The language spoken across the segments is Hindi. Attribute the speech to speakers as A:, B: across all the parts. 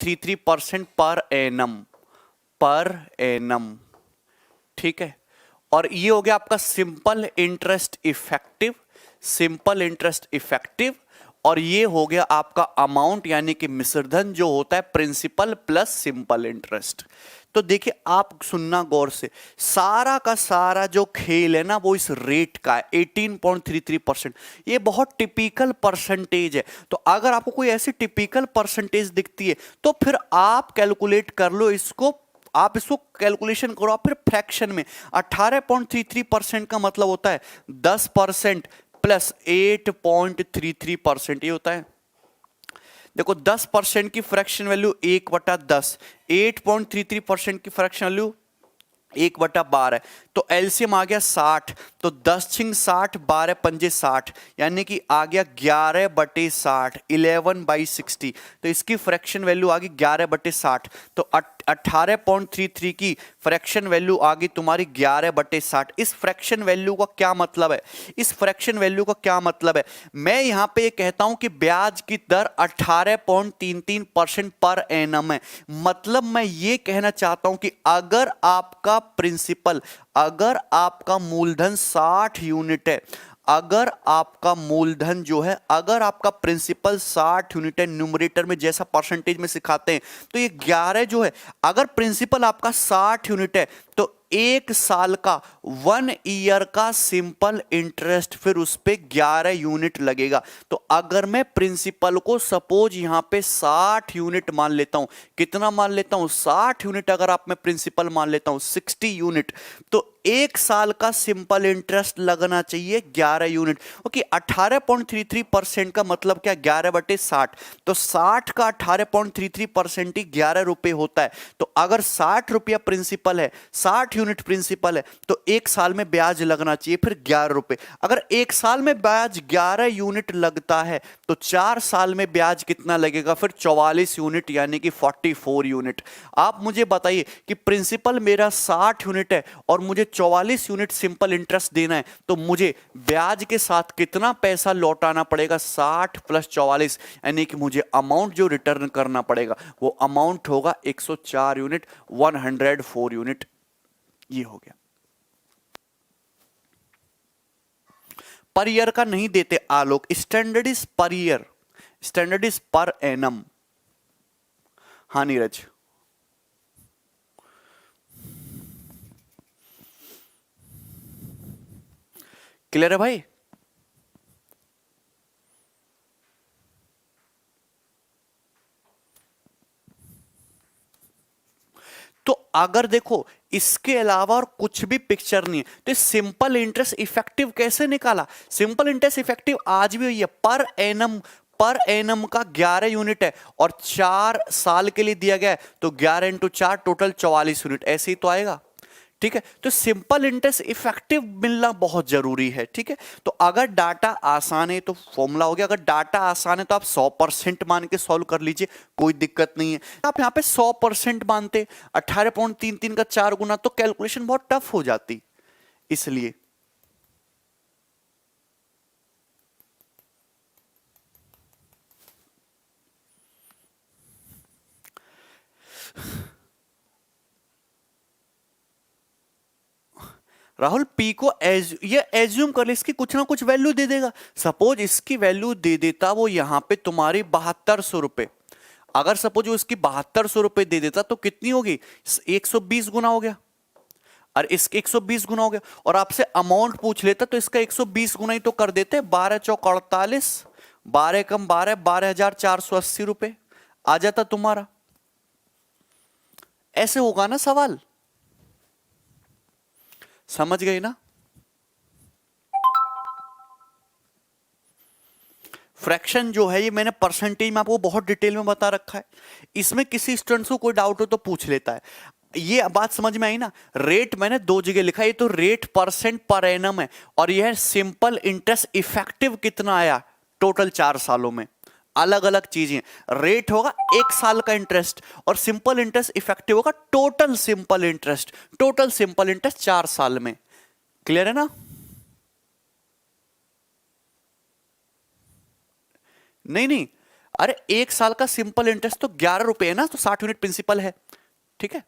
A: 0.33% पर एनम, ठीक है। और ये हो गया आपका simple interest effective, simple interest effective. और ये हो गया आपका अमाउंट यानी कि मिश्रधन जो होता है प्रिंसिपल प्लस सिंपल इंटरेस्ट। तो देखिए आप सुनना गौर से, सारा का सारा जो खेल है ना वो इस रेट का है 18.33%। ये बहुत टिपिकल परसेंटेज है। तो अगर आपको कोई ऐसी टिपिकल परसेंटेज दिखती है तो फिर आप कैलकुलेट कर लो इसको, आप इसको कैलकुलेशन करो आप फिर फ्रैक्शन में। 18.33% का मतलब होता है 10% प्लस 8.33%, ये होता है। देखो 10% की फ्रैक्शन वैल्यू 1/10, 8.33% की फ्रैक्शन वैल्यू 1/12 है। तो एलसीएम आ गया 60, तो 10 छिंग 60, 12 पंजे 60, यानी कि आ गया 11/60, 11/60। तो इसकी फ्रैक्शन वैल्यू आ गई 11/60। तो 18.33 की फ्रैक्शन वैल्यू आ गई तुम्हारी 11/60। इस फ्रैक्शन वैल्यू का क्या मतलब है, इस फ्रैक्शन वैल्यू का क्या मतलब है, मैं यहां पे ये कहता हूं कि ब्याज की दर 18.33% पर एनम है। मतलब मैं ये कहना चाहता हूं कि अगर आपका प्रिंसिपल, अगर आपका मूलधन 60 यूनिट है, अगर आपका मूलधन जो है, अगर आपका प्रिंसिपल 60 यूनिट है, न्यूमरेटर में जैसा परसेंटेज में सिखाते हैं, तो ये 11 जो है, अगर प्रिंसिपल आपका 60 यूनिट है तो एक साल का 1 ईयर का सिंपल इंटरेस्ट फिर उस पे 11 यूनिट लगेगा। तो अगर मैं प्रिंसिपल को सपोज यहां पे 60 यूनिट मान लेता हूं, कितना मान लेता हूं 60 यूनिट, अगर आप मैं प्रिंसिपल मान लेता हूं 60 यूनिट, तो एक साल का सिंपल इंटरेस्ट लगना चाहिए 11 यूनिट। ओके 18.33% का मतलब क्या, 11/60। तो 60 का 18.33% ही 11 रुपए होता है। तो अगर 60 रुपया प्रिंसिपल है, 60 यूनिट प्रिंसिपल है, तो एक साल में ब्याज लगना चाहिए फिर 11 रुपए। अगर एक साल में ब्याज 11 यूनिट लगता है तो 4 साल में ब्याज कितना लगेगा फिर 44 यूनिट, यानी कि 44 यूनिट। आप मुझे बताइए कि प्रिंसिपल मेरा 60 यूनिट है और मुझे 44 यूनिट सिंपल इंटरेस्ट देना है, तो मुझे ब्याज के साथ कितना पैसा लौटाना पड़ेगा, 60 प्लस 44, यानी कि मुझे अमाउंट जो रिटर्न करना पड़ेगा वो अमाउंट होगा 104 यूनिट, 104 यूनिट। ये हो गया। पर ईयर का नहीं देते Alok, standard is per year, standard is per annum. हाँ नीरज, क्लियर है भाई। तो अगर देखो इसके अलावा और कुछ भी पिक्चर नहीं है तो सिंपल इंटरेस्ट इफेक्टिव कैसे निकाला, सिंपल इंटरेस्ट इफेक्टिव आज भी हुई है पर एनम, पर एनम का 11 यूनिट है और 4 साल के लिए दिया गया है, तो 11 इंटू 4 टोटल 44 यूनिट, ऐसे ही तो आएगा। ठीक है, तो सिंपल इंटरेस्ट इफेक्टिव मिलना बहुत जरूरी है। ठीक है, तो अगर डाटा आसान है तो फॉर्मूला हो गया, अगर डाटा आसान है तो आप 100% मान के सॉल्व कर लीजिए, कोई दिक्कत नहीं है। आप यहां पे 100% मानते 18.33 का 4 गुना, तो कैलकुलेशन बहुत टफ हो जाती, इसलिए। राहुल पी को ये एज्यूम कर ले इसकी कुछ ना कुछ वैल्यू दे देगा। सपोज इसकी वैल्यू दे देता वो यहां पे तुम्हारी 7200 रुपए, अगर सपोज वो इसकी 7200 रुपए दे देता तो कितनी होगी, 120 गुना हो गया, और इसके 120 गुना हो गया, और आपसे अमाउंट पूछ लेता तो इसका 120 गुना ही तो कर देते, 12 चौक 48, 12 कम 12, 12,480 रुपए आ जाता तुम्हारा। ऐसे होगा ना सवाल, समझ गए ना। फ्रैक्शन जो है ये मैंने परसेंटेज में आपको बहुत डिटेल में बता रखा है, इसमें किसी स्टूडेंट को कोई डाउट हो तो पूछ लेता है। ये बात समझ में आई ना। रेट मैंने 2 जगह लिखा है, ये तो रेट परसेंट पर एनम है, और यह सिंपल इंटरेस्ट इफेक्टिव कितना आया टोटल 4 सालों में, अलग अलग चीजें। रेट होगा 1 साल का इंटरेस्ट और सिंपल इंटरेस्ट इफेक्टिव होगा total simple interest, total simple interest 4 साल में। क्लियर है ना। नहीं नहीं, अरे 1 साल का सिंपल इंटरेस्ट तो 11 रुपए है ना, तो 60 यूनिट प्रिंसिपल है, ठीक है।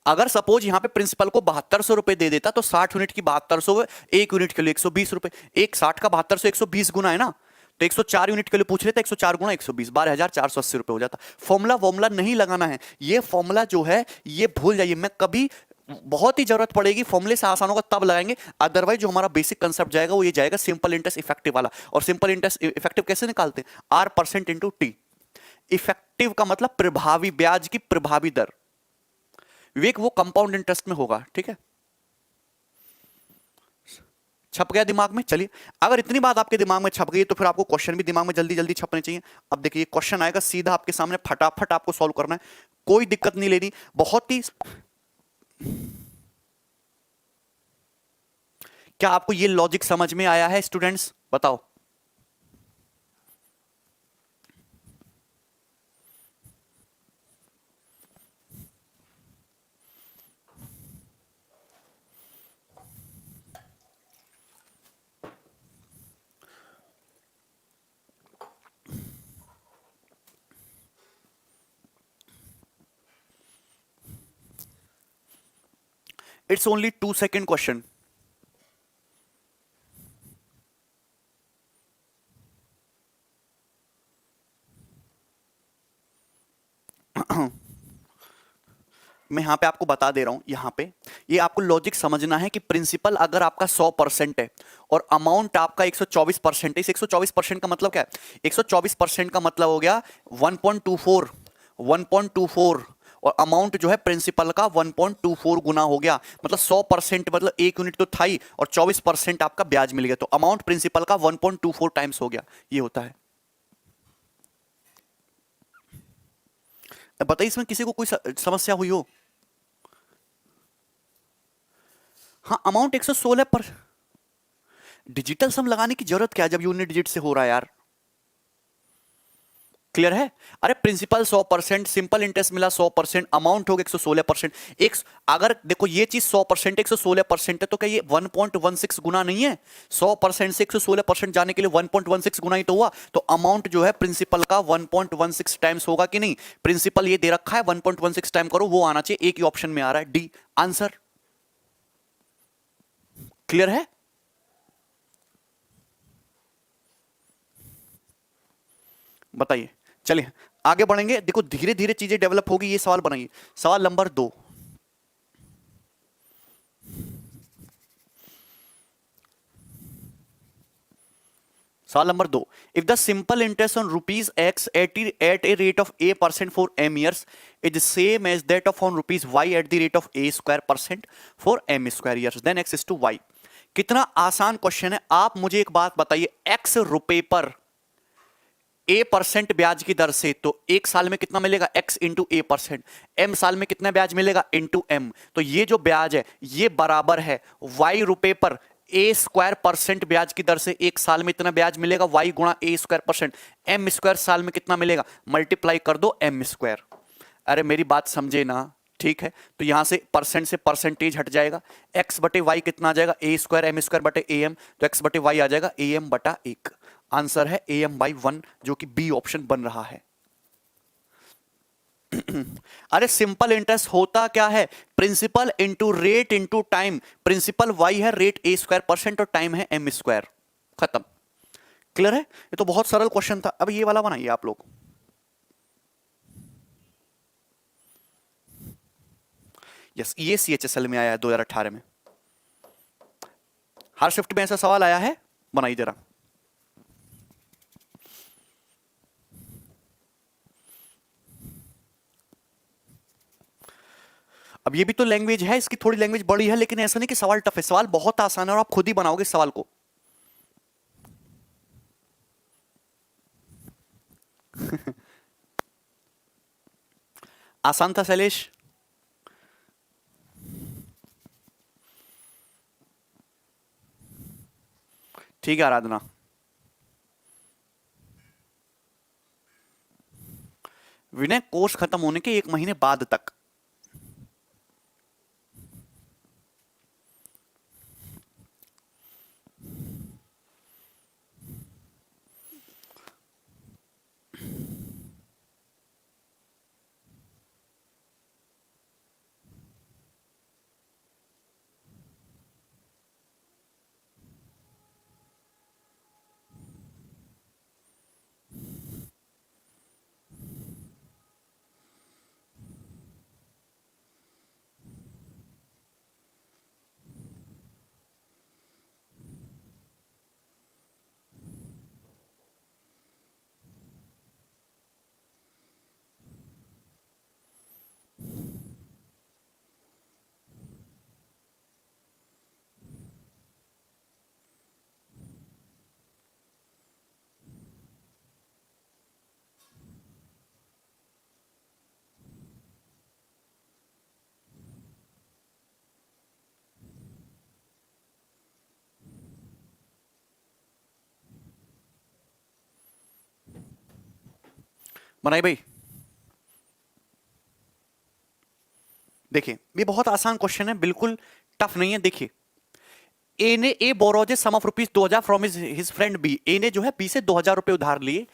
A: अगर सपोज यहां पे प्रिंसिपल को 7200 रुपए दे देता तो 60 यूनिट की 7200, एक यूनिट के लिए 120 रुपए, एक 60 का 7200 120 गुना है ना, तो 104 यूनिट के लिए पूछ रहे थे, 104 गुना 120, 12,480 रुपए हो जाता। फॉर्मूला नहीं लगाना है, ये फॉर्मूला जो है ये भूल जाइए। मैं कभी बहुत ही जरूरत पड़ेगी फॉर्मूले से आसान होगा तब लगाएंगे, अदरवाइज जो हमारा बेसिक कंसेप्ट जाएगा वो ये जाएगा सिंपल इंटरेस्ट इफेक्टिव वाला। और सिंपल इंटरेस्ट इफेक्टिव कैसे निकालते हैं? R% into T. इफेक्टिव का मतलब प्रभावी ब्याज की प्रभावी दर, विवेक वो कंपाउंड इंटरेस्ट में होगा, ठीक है। छप गया दिमाग में? चलिए, अगर इतनी बात आपके दिमाग में छप गई तो फिर आपको क्वेश्चन भी दिमाग में जल्दी जल्दी छपने चाहिए। अब देखिए क्वेश्चन आएगा सीधा आपके सामने, फटाफट आपको सॉल्व करना है, कोई दिक्कत नहीं लेनी, बहुत ही। क्या आपको ये लॉजिक समझ में आया है स्टूडेंट्स? बताओ। It's only 2 second question. मैं यहां पे आपको बता दे रहा हूं, यहां पे ये आपको लॉजिक समझना है कि प्रिंसिपल अगर आपका 100% है और अमाउंट आपका 124% है, इस 124% का मतलब क्या है? 124% का मतलब हो गया 1.24, 1.24, और अमाउंट जो है प्रिंसिपल का 1.24 गुना हो गया, मतलब 100% मतलब 1 यूनिट तो था ही, और 24% आपका ब्याज मिल गया, तो अमाउंट प्रिंसिपल का 1.24 टाइम्स हो गया, ये होता है। बताइए इसमें किसी को कोई समस्या हुई हो? हाँ, अमाउंट 116 पर डिजिटल सम लगाने की जरूरत क्या है जब यूनिट डिजिट से हो रहा है यार? क्लियर है? अरे प्रिंसिपल 100%, सिंपल इंटरेस्ट मिला 100%, अमाउंट हो गया 116%। एक अगर देखो ये चीज 100% 116% है, तो क्या ये 1.16 गुना नहीं है? 100% से 116% जाने के लिए 1.16 गुना ही तो हुआ, तो अमाउंट जो है प्रिंसिपल का 1.16 टाइम्स होगा कि नहीं? प्रिंसिपल ये दे रखा है 1.16 टाइम करो, वो आना चाहिए, एक ही ऑप्शन में आ रहा है, डी आंसर। क्लियर है? बताइए। चलिए आगे बढ़ेंगे, देखो धीरे धीरे चीजें डेवलप होगी। ये सवाल बनाइए, सवाल नंबर 2। सवाल नंबर 2, if the simple interest on rupees x at a rate of A% for M years is same as that of on rupees y at the rate of A² % for M² years, then x is to y. कितना आसान क्वेश्चन है। आप मुझे एक बात बताइए, x रुपए पर A% ब्याज की दर से, तो 1 साल में कितना मिलेगा? x into A%। M साल में कितना ब्याज मिलेगा? Into M। तो ये जो ब्याज है ये बराबर है y रुपए पर A² % ब्याज की दर से 1 साल में इतना ब्याज मिलेगा, y गुणा A²%। M² साल में कितना मिलेगा? मल्टीप्लाई कर दो M²। अरे मेरी बात समझे ना? ठीक है, तो यहां से परसेंट से परसेंटेज हट जाएगा, x बटे वाई कितना आ जाएगा? A² M² बटे AM, तो x बटे वाई आ जाएगा AM बटा 1। आंसर है AM/1, जो कि बी ऑप्शन बन रहा है। अरे सिंपल इंटरेस्ट होता क्या है? Principal into rate into time. Principal y है, रेट A²% और टाइम है M²। खत्म। क्लियर है? ये तो बहुत सरल क्वेश्चन था। अब ये वाला बनाइए आप लोग। यस, ये CHSL में आया है 2018 में। हर शिफ्ट में ऐसा सवाल आया है, बनाइए जरा। अब ये भी तो लैंग्वेज है, इसकी थोड़ी लैंग्वेज बड़ी है, लेकिन ऐसा नहीं कि सवाल टफ है, सवाल बहुत आसान है और आप खुद ही बनाओगे इस सवाल को। आसान था शैलेश? ठीक है आराधना। विनय, कोर्स खत्म होने के 1 महीने बाद तक। बनाई भाई? देखिए ये बहुत आसान क्वेश्चन है, बिल्कुल टफ नहीं है। देखिए A borrows sum of rupees 2000 from his friend B. A ने जो है बी से 2000 रुपए उधार लिए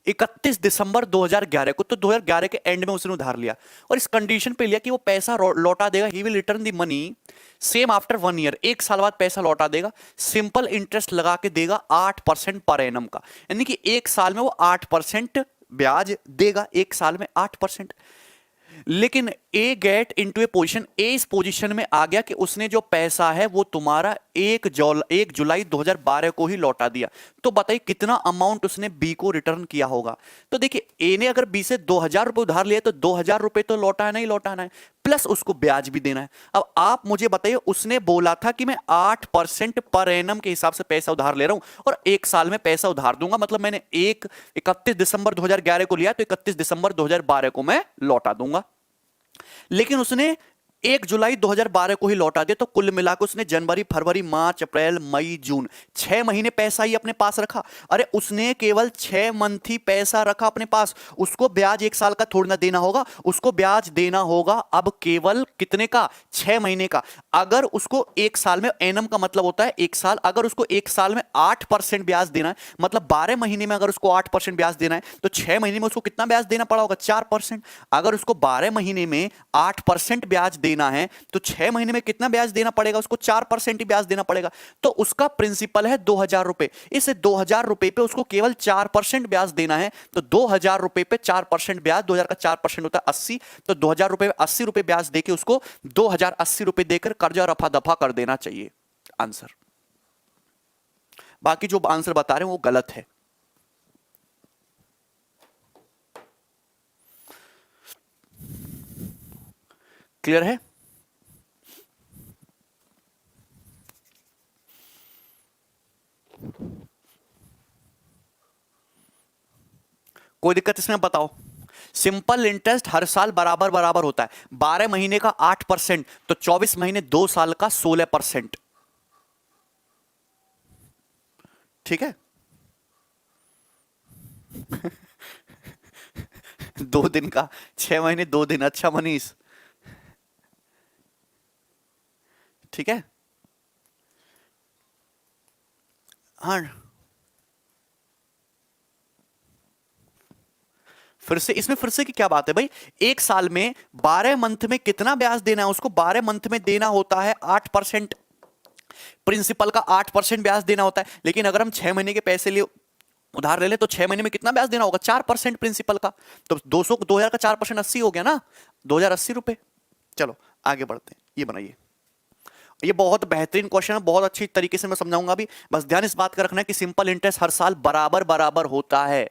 A: 31 दिसंबर 2011 को। तो 2011 के एंड में उसने उधार लिया और इस कंडीशन पे लिया कि वो पैसा लौटा देगा, he will return the money same after 1 year, एक साल बाद पैसा लौटा देगा, सिंपल इंटरेस्ट लगा के देगा 8% पर एनम का, यानी कि एक साल में वो 8% ब्याज देगा, एक साल में 8%। लेकिन ए गेट इनटू ए पोजीशन, ए इस पोजीशन में आ गया कि उसने जो पैसा है वो तुम्हारा 1 जुलाई 2012 को ही लौटा दिया। तो बताइए कितना अमाउंट उसने बी को रिटर्न किया होगा। तो देखिए ए ने अगर बी से 2000 रुपए उधार लिए तो 2000 रुपए तो लौटाना ही लौटाना है, प्लस उसको ब्याज भी देना है। अब आप मुझे बताइए, उसने बोला था कि मैं 8% पर एनम के हिसाब से पैसा उधार ले रहा हूं और एक साल में पैसा उधार दूंगा, मतलब मैंने 31 दिसंबर 2011 को लिया तो 31 दिसंबर 2012 को मैं लौटा दूंगा। लेकिन उसने 1 जुलाई 2012 को ही लौटा दिया। तो कुल मिलाकर उसने जनवरी, फरवरी, मार्च, अप्रैल, मई, जून 6 महीने पैसा ही अपने पास रखा। अरे उसने केवल 6 मंथ ही पैसा रखा अपने पास, उसको ब्याज एक साल का थोड़ा ना देना होगा, उसको ब्याज देना होगा अब केवल कितने का, 6 महीने का। अगर उसको एक साल में, एनम का मतलब होता है एक साल, अगर उसको एक साल में 8% ब्याज देना है, मतलब 12 महीने में अगर उसको 8% ब्याज देना है तो 6 महीने में उसको कितना ब्याज देना पड़ा होगा, 4%। अगर उसको 12 महीने में 8% ब्याज देना है तो 6 महीने में कितना ब्याज देना पड़ेगा, उसको 4% ही ब्याज देना पड़ेगा। तो उसका प्रिंसिपल है 2000 रुपए, इस 2000 रुपए पे उसको केवल 4% ब्याज देना है। तो 2000 रुपए पे 4% ब्याज, 2000 का 4% होता है 80, तो 2000 रुपए 80 रुपए ब्याज देके उसको 2080 रुपए देकर कर्जा रफा दफा कर देना चाहिए। आंसर, बाकी जो आंसर बता रहे हैं वो गलत है। क्लियर है? कोई दिक्कत इसमें बताओ। सिंपल इंटरेस्ट हर साल बराबर बराबर होता है, 12 महीने का 8%, तो 24 महीने 2 साल का 16%। ठीक है? 2 दिन का 6 महीने 2 दिन। अच्छा मनीष, ठीक है। हाँ, फिर से इसमें फिर से की क्या बात है भाई, एक साल में 12 मंथ में कितना ब्याज देना है उसको, 12 मंथ में देना होता है 8%, प्रिंसिपल का 8% ब्याज देना होता है। लेकिन अगर हम 6 महीने के पैसे लिए उधार ले ले तो 6 महीने में कितना ब्याज देना होगा, 4% प्रिंसिपल का। तो 2000 का 4% 80 हो गया ना, 2080 रुपए। चलो आगे बढ़ते हैं, ये बनाइए। ये बहुत बेहतरीन क्वेश्चन है, बहुत अच्छी तरीके से मैं समझाऊंगा अभी। बस ध्यान इस बात का रखना है कि सिंपल इंटरेस्ट हर साल बराबर बराबर होता है।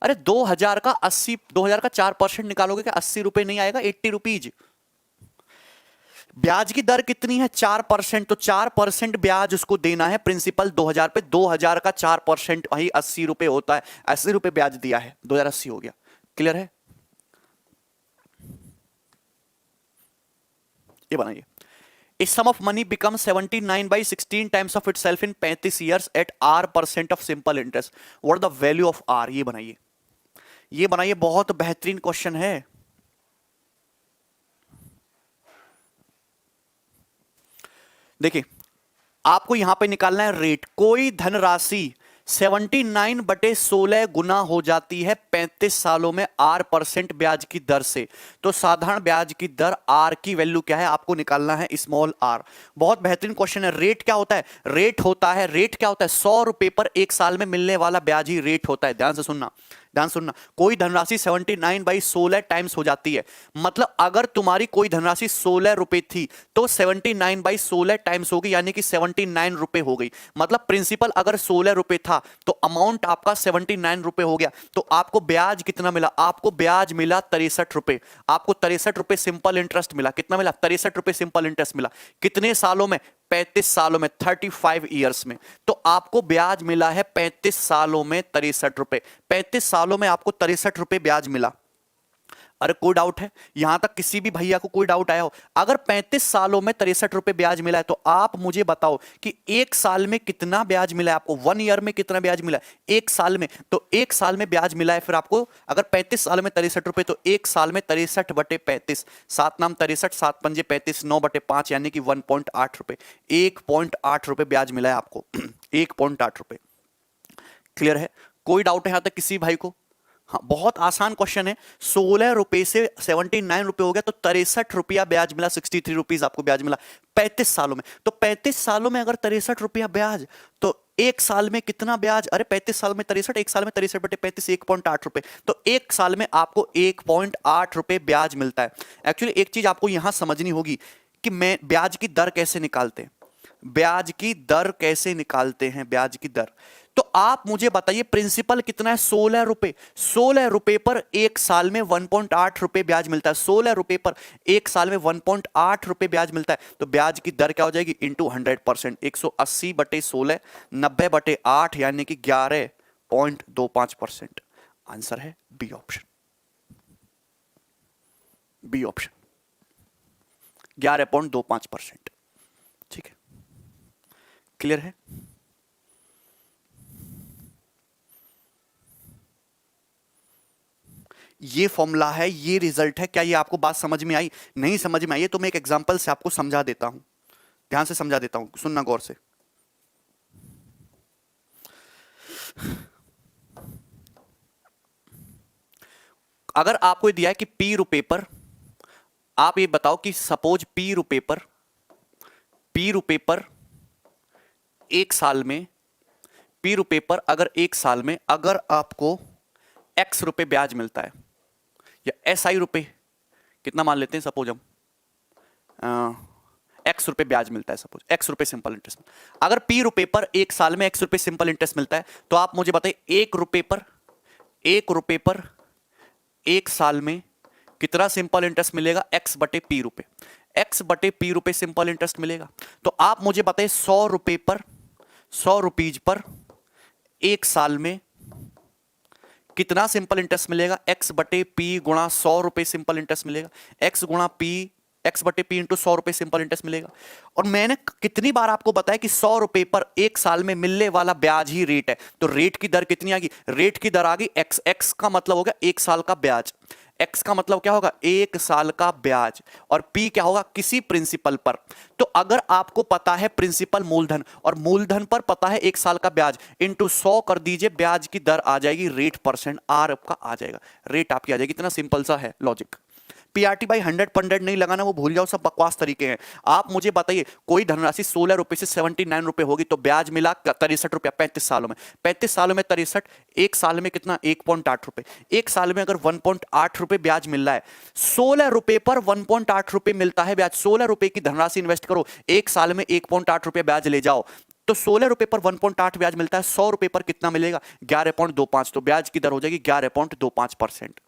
A: अरे 2000 का 4% निकालोगे क्या 80 रुपए नहीं आएगा, 80 रुपीज। ब्याज की दर कितनी है, 4%, तो 4% ब्याज उसको देना है प्रिंसिपल 2000 पे। 2000 का 4% वही 80 रुपए होता है, 80 रुपए ब्याज दिया है, 2080 हो गया। क्लियर है? ये बनाइए। A sum of money becomes 79 by 16 times of itself in 35 years at R% of simple interest. What the value of R? ये बनाइए, ये बनाइए, बहुत बेहतरीन क्वेश्चन है। देखिए आपको यहां पे निकालना है रेट। कोई धनराशि 79/16 गुना हो जाती है 35 सालों में R% ब्याज की दर से। तो साधारण ब्याज की दर R की वैल्यू क्या है आपको निकालना है, स्मॉल r। बहुत बेहतरीन क्वेश्चन है। रेट क्या होता है, रेट क्या होता है 100 रुपए पर एक साल में मिलने वाला ब्याज ही रेट होता है। ध्यान से सुनना, ध्यान सुनना। कोई धनराशि 79/16 टाइम्स हो जाती है, मतलब अगर तुम्हारी कोई धनराशि 16 रुपए थी तो 79/16 टाइम्स होगी, यानी कि 79 रुपए हो गई। मतलब प्रिंसिपल अगर 16 रुपए था तो अमाउंट आपका 79 रुपए हो गया। तो आपको ब्याज कितना मिला, आपको ब्याज मिला 63 रुपए। आपको 63 रुपए सिंपल इंटरेस्ट मिला। कितना मिला, 63 रुपए सिंपल इंटरेस्ट मिला। कितने सालों में, 35 सालों में, 35 ईयर्स में। तो आपको ब्याज मिला है 35 सालों में 63 रुपए। 35 सालों में आपको 63 रुपए ब्याज मिला। अरे कोई डाउट है? यहां तक किसी भी भैया को कोई डाउट आया हो? अगर 35 सालों में 63 रुपए ब्याज मिला है तो आप मुझे बताओ कि एक साल में कितना ब्याज मिला है आपको? 1 ईयर में कितना ब्याज मिला है? एक साल में, तो एक साल में ब्याज मिला है फिर आपको, अगर 35 साल में 63 रुपए, तो एक साल में 63 बटे 35, 7 नाम 63, 7 पंजे 35, 9 बटे 5 यानी कि 1.8 रुपए, 1.8 रुपए ब्याज मिला है आपको। 1.8 रुपए। क्लियर है? कोई डाउट है यहां तक किसी भाई को? हाँ, बहुत आसान क्वेश्चन है। 16 रुपए से 79 रुपए हो गया तो 63 रुपया ब्याज मिला, 63 रुपीज आपको ब्याज मिला 35 सालों में। तो 35 सालों में अगर 63 रुपया ब्याज, तो एक साल में कितना ब्याज? अरे 35 साल में 63, एक साल में 63 बटे 35, 1.8 रुपए। तो एक साल में आपको 1.8 रुपए ब्याज मिलता है। एक्चुअली एक चीज आपको यहां समझनी होगी कि मैं ब्याज की दर कैसे निकालते हैं, ब्याज की दर कैसे निकालते हैं, ब्याज की दर। तो आप मुझे बताइए प्रिंसिपल कितना है? 16 रुपए। 16 रुपए पर एक साल में 1.8 रुपए ब्याज मिलता है। 16 रुपए पर एक साल में 1.8 रुपए ब्याज मिलता है। तो ब्याज की दर क्या हो जाएगी? इंटू 100%, 180 बटे 16, 90 बटे 8 यानी कि 11.25%। आंसर है बी ऑप्शन। B option 11.25%। ठीक है, क्लियर है? ये फॉर्मूला है, ये रिजल्ट है। क्या ये आपको बात समझ में आई? नहीं समझ में आई है तो मैं एक एग्जांपल से आपको समझा देता हूं, ध्यान से समझा देता हूं, सुनना गौर से। अगर आपको दिया है कि P रुपए पर, आप ये बताओ कि सपोज P रुपए पर एक साल में, P रुपए पर अगर एक साल में अगर आपको X रुपए ब्याज मिलता है, या SI रुपए कितना मान लेते हैं, सपोज हम X रुपए ब्याज मिलता है, सपोज X रुपए सिंपल इंटरेस्ट। अगर P रुपए पर एक साल में X रुपए सिंपल इंटरेस्ट मिलता है तो आप मुझे बताइए 1 रुपए पर एक साल में कितना सिंपल इंटरेस्ट मिलेगा? X बटे P रुपए, X बटे P रुपए सिंपल इंटरेस्ट मिलेगा। तो आप मुझे बताइए 100 रुपए पर, 100 रुपीज पर एक साल में कितना सिंपल इंटरेस्ट मिलेगा? X बटे P गुणा 100 रुपए सिंपल इंटरेस्ट मिलेगा। X गुणा P, X बटे P इंटू 100 रुपए सिंपल इंटरेस्ट मिलेगा। और मैंने कितनी बार आपको बताया कि 100 रुपए पर एक साल में मिलने वाला ब्याज ही रेट है। तो रेट की दर कितनी आ गई? रेट की दर आ गई X। X का मतलब हो गया एक साल का ब्याज, X का मतलब क्या होगा? एक साल का ब्याज। और P क्या होगा? किसी प्रिंसिपल पर। तो अगर आपको पता है प्रिंसिपल मूलधन, और मूलधन पर पता है एक साल का ब्याज, इंटू 100 कर दीजिए, ब्याज की दर आ जाएगी, रेट परसेंट आर आपका आ जाएगा, रेट आपकी आ जाएगी। इतना सिंपल सा है लॉजिक। पीआरटी बाई 100 नहीं लगाना, वो भूल जाओ, सब बकवास तरीके हैं। आप मुझे बताइए कोई धनराशि 16 रुपए से 79 रुपए होगी तो ब्याज मिला 63 रुपया 35 सालों में। 35 सालों में 63, एक साल में कितना? 1.8 रुपए। एक साल में अगर 1.8 रुपए ब्याज मिल रहा है, 16 रुपए पर 1.8 रुपए मिलता है ब्याज। 16 रुपए की धनराशि इन्वेस्ट करो, एक साल में 1.8 रुपए ब्याज ले जाओ, तो 16 रुपए पर 1.8 ब्याज मिलता है। 100 रुपए पर कितना मिलेगा? 11.25। तो ब्याज की दर हो जाएगी 11.25%।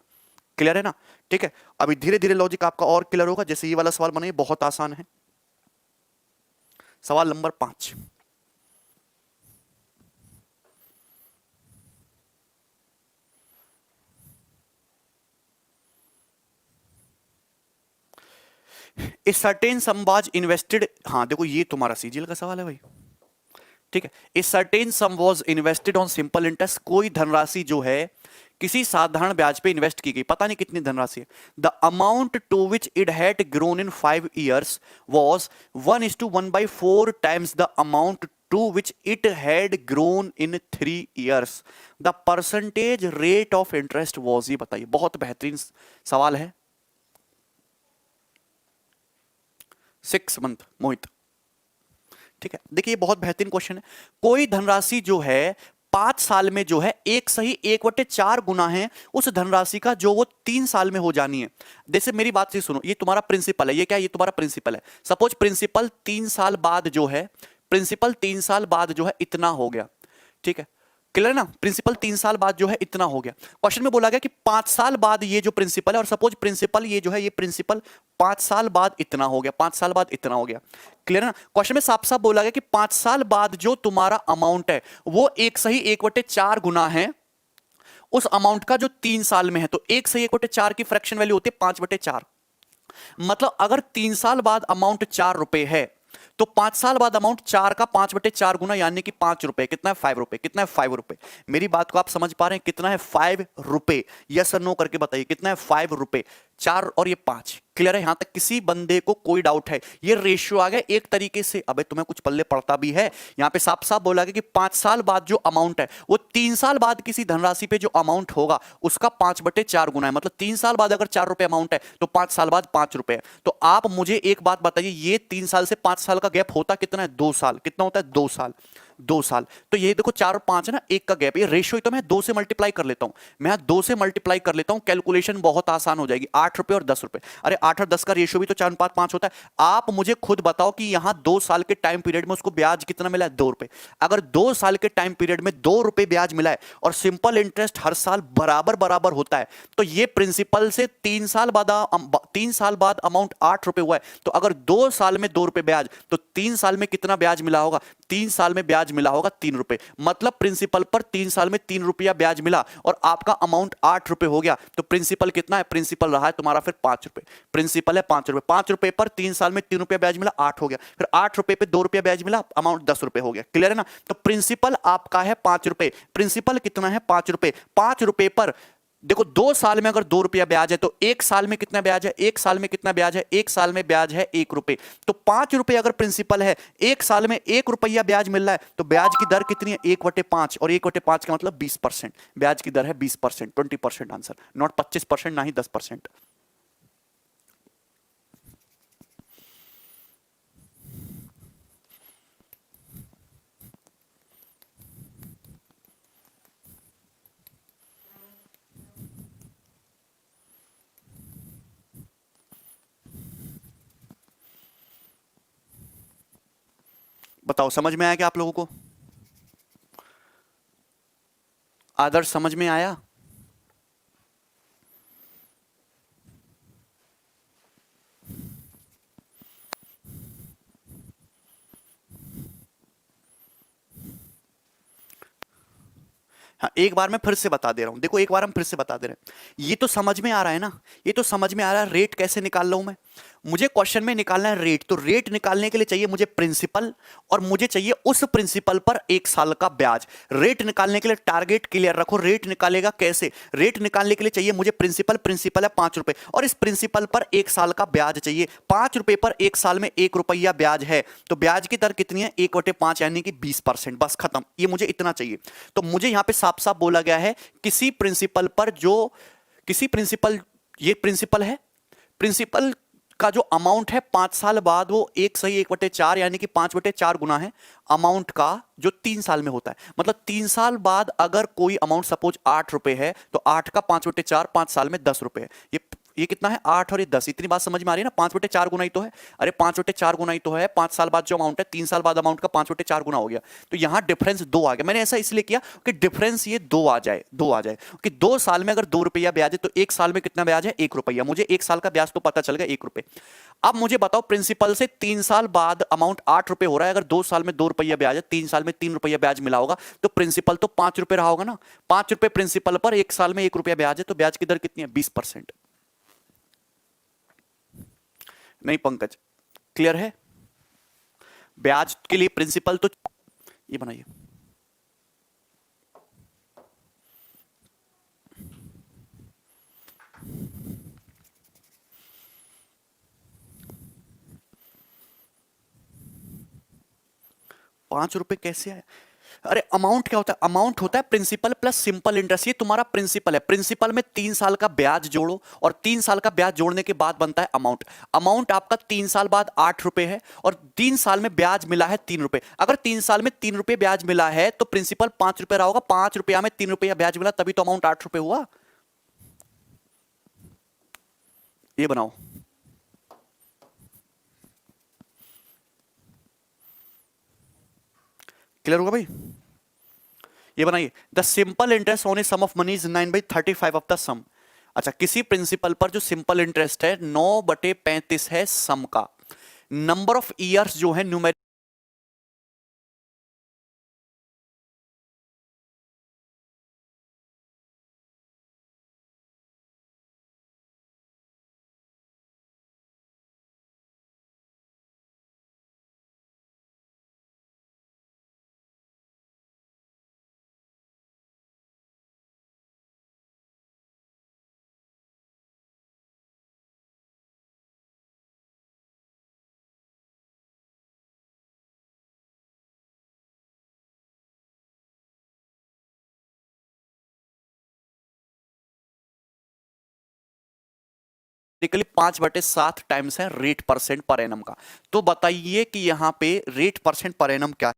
A: क्लियर है ना? ठीक है, अभी धीरे धीरे लॉजिक आपका और क्लियर होगा। जैसे ये वाला सवाल बनाइए, बहुत आसान है। सवाल number 5, a certain some was invested. हाँ देखो, ये तुम्हारा सीजीएल का सवाल है भाई। ठीक है, a certain some was invested on simple interest. कोई धनराशि जो है किसी साधारण ब्याज पे इन्वेस्ट की गई, पता नहीं कितनी धनराशि है। The amount to which it had grown in 5 years was 1:1/4 times the amount to which it had grown in 3 years. The percentage rate of interest was, ये बताइए। बहुत बेहतरीन सवाल है। 6 month मोहित। ठीक है, देखिए बहुत बेहतरीन क्वेश्चन है। कोई धनराशि जो है 5 साल में जो है 1/4 गुना है उस धनराशि का जो वो 3 साल में हो जानी है। जैसे मेरी बात से सुनो, ये तुम्हारा प्रिंसिपल है, ये क्या है? ये तुम्हारा प्रिंसिपल है। सपोज प्रिंसिपल 3 साल बाद जो है, प्रिंसिपल 3 साल बाद जो है इतना हो गया। ठीक है, क्लियर ना? प्रिंसिपल 3 साल बाद जो है इतना हो गया। क्वेश्चन में बोला गया कि 5 साल बाद ये जो प्रिंसिपल है, और सपोज प्रिंसिपल ये जो है, ये प्रिंसिपल 5 साल बाद इतना हो गया, 5 साल बाद इतना हो गया। क्लियर ना? क्वेश्चन में साफ साफ बोला गया कि 5 साल बाद जो तुम्हारा अमाउंट है वो 1/4 गुना है उस अमाउंट का जो 3 साल में है, तो 1/1/4 की फ्रैक्शन वैल्यू होती है 5/4। मतलब अगर 3 साल बाद अमाउंट 4 रुपए है, तो 5 साल बाद अमाउंट 4 का 5/4 गुना, यानी कि 5 रुपए। कितना है? 5 रुपए। कितना है? 5 रुपए। मेरी बात को आप समझ पा रहे हैं? कितना है? 5 रुपए। यस और नो करके बताइए कितना है? 5 रुपए। 4 और ये 5। क्लियर है? यहां तक किसी बंदे को कोई डाउट है? ये रेशियो आ गया एक तरीके से। अबे तुम्हें कुछ पल्ले पड़ता भी है? यहां पे साफ साफ बोला गया कि 5 साल बाद जो अमाउंट है वो 3 साल बाद किसी धनराशि पे जो अमाउंट होगा उसका 5/4 गुना है। मतलब 3 साल बाद अगर 4 रुपए अमाउंट है तो 5 साल बाद 5 रुपए है। तो आप मुझे एक बात बताइए, ये 3 साल से 5 साल का गैप होता कितना है? 2 साल। कितना होता है? 2 साल। 2 साल। तो ये देखो 4 और 5 है ना, एक का गैप। ये रेशियो तो मैं 2 से मल्टीप्लाई कर लेता हूं। मैं 2 से मल्टीप्लाई कर लेता हूं, कैलकुलेशन बहुत आसान हो जाएगी। 8 रुपए और 10 रुपए। अरे 8 और 10 का रेशियो भी तो 4 5 5 होता है। आप मुझे खुद बताओ कि यहां 2 साल के टाइम पीरियड में उसको ब्याज कितना मिला है? 2 रुपए। अगर 2 साल के टाइम पीरियड में 2 रुपए ब्याज मिला है और सिंपल इंटरेस्ट हर साल बराबर बराबर होता है, तो ये प्रिंसिपल से 3 साल बाद अमाउंट 8 रुपए हुआ है। तो अगर 2 साल में 2 रुपए ब्याज, तो 3 साल में कितना ब्याज मिला होगा? 3 साल में ब्याज मिला होगा 3 रुपए। मतलब प्रिंसिपल पर 3 साल में 3 रुपया ब्याज मिला और आपका अमाउंट 8 रुपए हो गया। तो प्रिंसिपल कितना है? प्रिंसिपल रहा है तुम्हारा फिर 5 रुपए। प्रिंसिपल है 5 रुपए। 5 रुपए पर 3 साल में 3 रुपया ब्याज मिला, 8 हो गया। फिर 8 रुपए पे 2 रुपया ब्याज मिला, अमाउंट 10 रुपए हो गया। क्लियर है ना? तो प्रिंसिपल आपका है 5 रुपए। प्रिंसिपल कितना है? 5 रुपए। 5 रुपए पर देखो 2 साल में अगर 2 रुपया ब्याज है तो 1 साल में कितना ब्याज है? 1 साल में कितना ब्याज है? 1 साल में ब्याज है 1 रुपए। तो 5 रुपए अगर प्रिंसिपल है, 1 साल में 1 रुपया ब्याज मिल रहा है, तो ब्याज की दर कितनी है? 1/5। और 1/5 का मतलब 20%। ब्याज की दर है 20%। 20% आंसर, नॉट 25%, ना ही 10%। बताओ समझ में आया क्या आप लोगों को? आदर्श समझ में आया? हाँ, एक बार मैं फिर से बता दे रहा हूं। देखो एक बार हम फिर से बता दे रहे हैं। ये तो समझ में आ रहा है ना? ये तो समझ में आ रहा है रेट कैसे निकाल रहा हूं मैं। मुझे क्वेश्चन में निकालना है रेट, तो रेट निकालने के लिए चाहिए मुझे प्रिंसिपल, और मुझे चाहिए उस प्रिंसिपल पर 1 साल का ब्याज। रेट निकालने के लिए टारगेट क्लियर रखो। रेट निकालेगा कैसे? रेट निकालने के लिए चाहिए मुझे प्रिंसिपल। प्रिंसिपल है 5 रुपए और इस प्रिंसिपल पर 1 साल का ब्याज चाहिए। 5 रुपए पर 1 साल में 1 रुपया ब्याज है, तो ब्याज की दर कितनी है? 1/5 यानी कि 20%। बस खत्म। ये मुझे इतना चाहिए। तो मुझे यहां पे साफ साफ बोला गया है किसी प्रिंसिपल पर जो किसी प्रिंसिपल, ये प्रिंसिपल है, प्रिंसिपल का जो अमाउंट है 5 साल बाद वो 1/4 यानी कि 5/4 गुना है अमाउंट का जो 3 साल में होता है। मतलब 3 साल बाद अगर कोई अमाउंट सपोज 8 रुपए है, तो 8 का 5/4 5 साल में 10 रुपए है। ये कितना है? 8 और ये 10। इतनी बात समझ में आ रही है ना? 5/4 गुना ही तो है। अरे 5/4 गुना ही तो है। 5 साल बाद जो अमाउंट है, 3 साल बाद अमाउंट का 5/4 गुना हो गया। तो यहां डिफरेंस 2 आ गया। मैंने ऐसा इसलिए किया कि डिफरेंस ये 2 आ जाए। 2 आ जाए कि 2 साल में अगर 2 रुपया ब्याज है तो 1 साल में कितना ब्याज है? 1 रुपया। मुझे 1 साल का ब्याज तो पता चल गया 1 रुपए। अब मुझे बताओ प्रिंसिपल से 3 साल बाद अमाउंट 8 रुपए हो रहा है। अगर 2 साल में 2 रुपया ब्याज है, 3 साल में 3 रुपया ब्याज मिला होगा, तो प्रिंसिपल तो 5 रुपए रहा होगा ना। 5 रुपए प्रिंसिपल पर 1 साल में 1 रुपया ब्याज है, तो ब्याज की दर कितनी है? 20%। नहीं पंकज, क्लियर है? ब्याज के लिए प्रिंसिपल तो ये बनाइए। ₹5 कैसे आए? अरे अमाउंट क्या होता है? अमाउंट होता है प्रिंसिपल प्लस सिंपल इंटरेस्ट। ये तुम्हारा प्रिंसिपल है। प्रिंसिपल में 3 साल का ब्याज जोड़ो और 3 साल का ब्याज जोड़ने के बाद बनता है अमाउंट। अमाउंट आपका 3 साल बाद 8 रुपए है और 3 साल में ब्याज मिला है 3 रुपए। अगर 3 साल में 3 रुपए ब्याज मिला है तो प्रिंसिपल 5 रुपए रहा होगा। 5 रुपया में 3 रुपया ब्याज मिला, तभी तो अमाउंट 8 रुपए हुआ। ये बनाओ। क्लियर होगा भाई? ये बनाइए। The simple interest on a sum of money is 9/35 of the sum. अच्छा, किसी प्रिंसिपल पर जो सिंपल इंटरेस्ट है 9/35 है सम का। नंबर ऑफ ईयर्स जो है न्यूमेरिक न्यूमेरिकली 5/7 टाइम्स है रेट परसेंट पर एनम का। तो बताइए कि यहां पे रेट परसेंट पर एनम क्या है।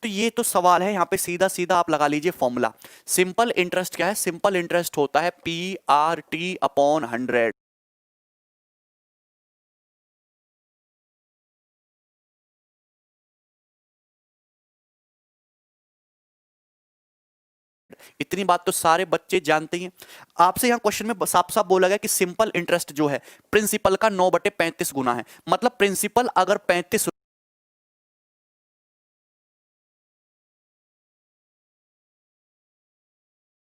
A: तो ये तो सवाल है, यहां पे सीधा सीधा आप लगा लीजिए फॉर्मूला। सिंपल इंटरेस्ट क्या है? सिंपल इंटरेस्ट होता है PRT/100। इतनी बात तो सारे बच्चे जानते ही हैं। आपसे यहां क्वेश्चन में साफ साफ बोला गया कि सिंपल इंटरेस्ट जो है प्रिंसिपल का 9/35 गुना है। मतलब प्रिंसिपल अगर 35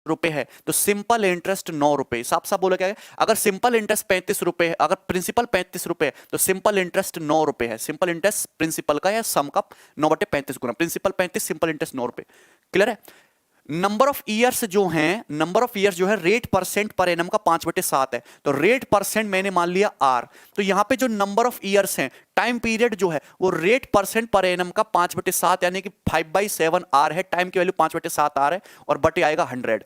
A: रुपए है तो सिंपल इंटरेस्ट 9 रुपए। साफ साफ बोला गया है अगर सिंपल इंटरेस्ट 35 रुपए है, अगर प्रिंसिपल 35 रुपए है तो सिंपल इंटरेस्ट 9 रुपए है। सिंपल इंटरेस्ट प्रिंसिपल का या सम का 9/35 गुना, प्रिंसिपल 35, सिंपल इंटरेस्ट 9 रुपए। क्लियर है? नंबर ऑफ ईयर्स जो हैं, नंबर ऑफ ईयर्स जो है रेट परसेंट पर एनम का 5/7 है। तो रेट परसेंट मैंने मान लिया आर, तो यहां पे जो नंबर ऑफ ईयर्स हैं, टाइम पीरियड जो है वो रेट परसेंट पर एनम का 5/7 यानी कि 5/7 आर है। टाइम की वैल्यू 5/7 आर है और बटे आएगा 100।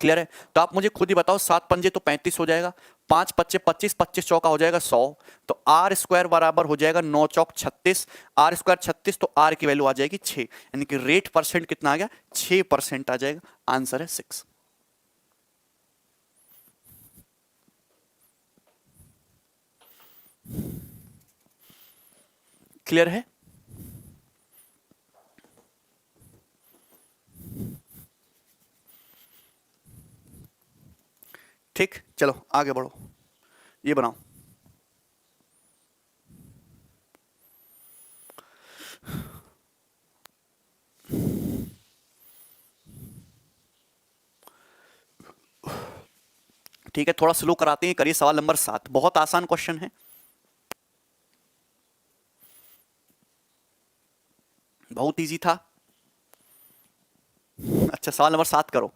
A: क्लियर है? तो आप मुझे खुद ही बताओ, 7×5 तो 35 हो जाएगा, 5×5 25, 25 चौका हो जाएगा 100। तो आर स्क्वायर बराबर हो जाएगा 9×4 36, आर स्क्वायर 36, तो आर की वैल्यू आ जाएगी 6, यानी कि रेट परसेंट कितना आ गया? 6% आ जाएगा। आंसर है 6। क्लियर है? ठीक, चलो आगे बढ़ो, ये बनाओ। ठीक है, थोड़ा स्लो कराते हैं, करिए सवाल नंबर 7। बहुत आसान क्वेश्चन है, बहुत इजी था। अच्छा, सवाल नंबर 7 करो।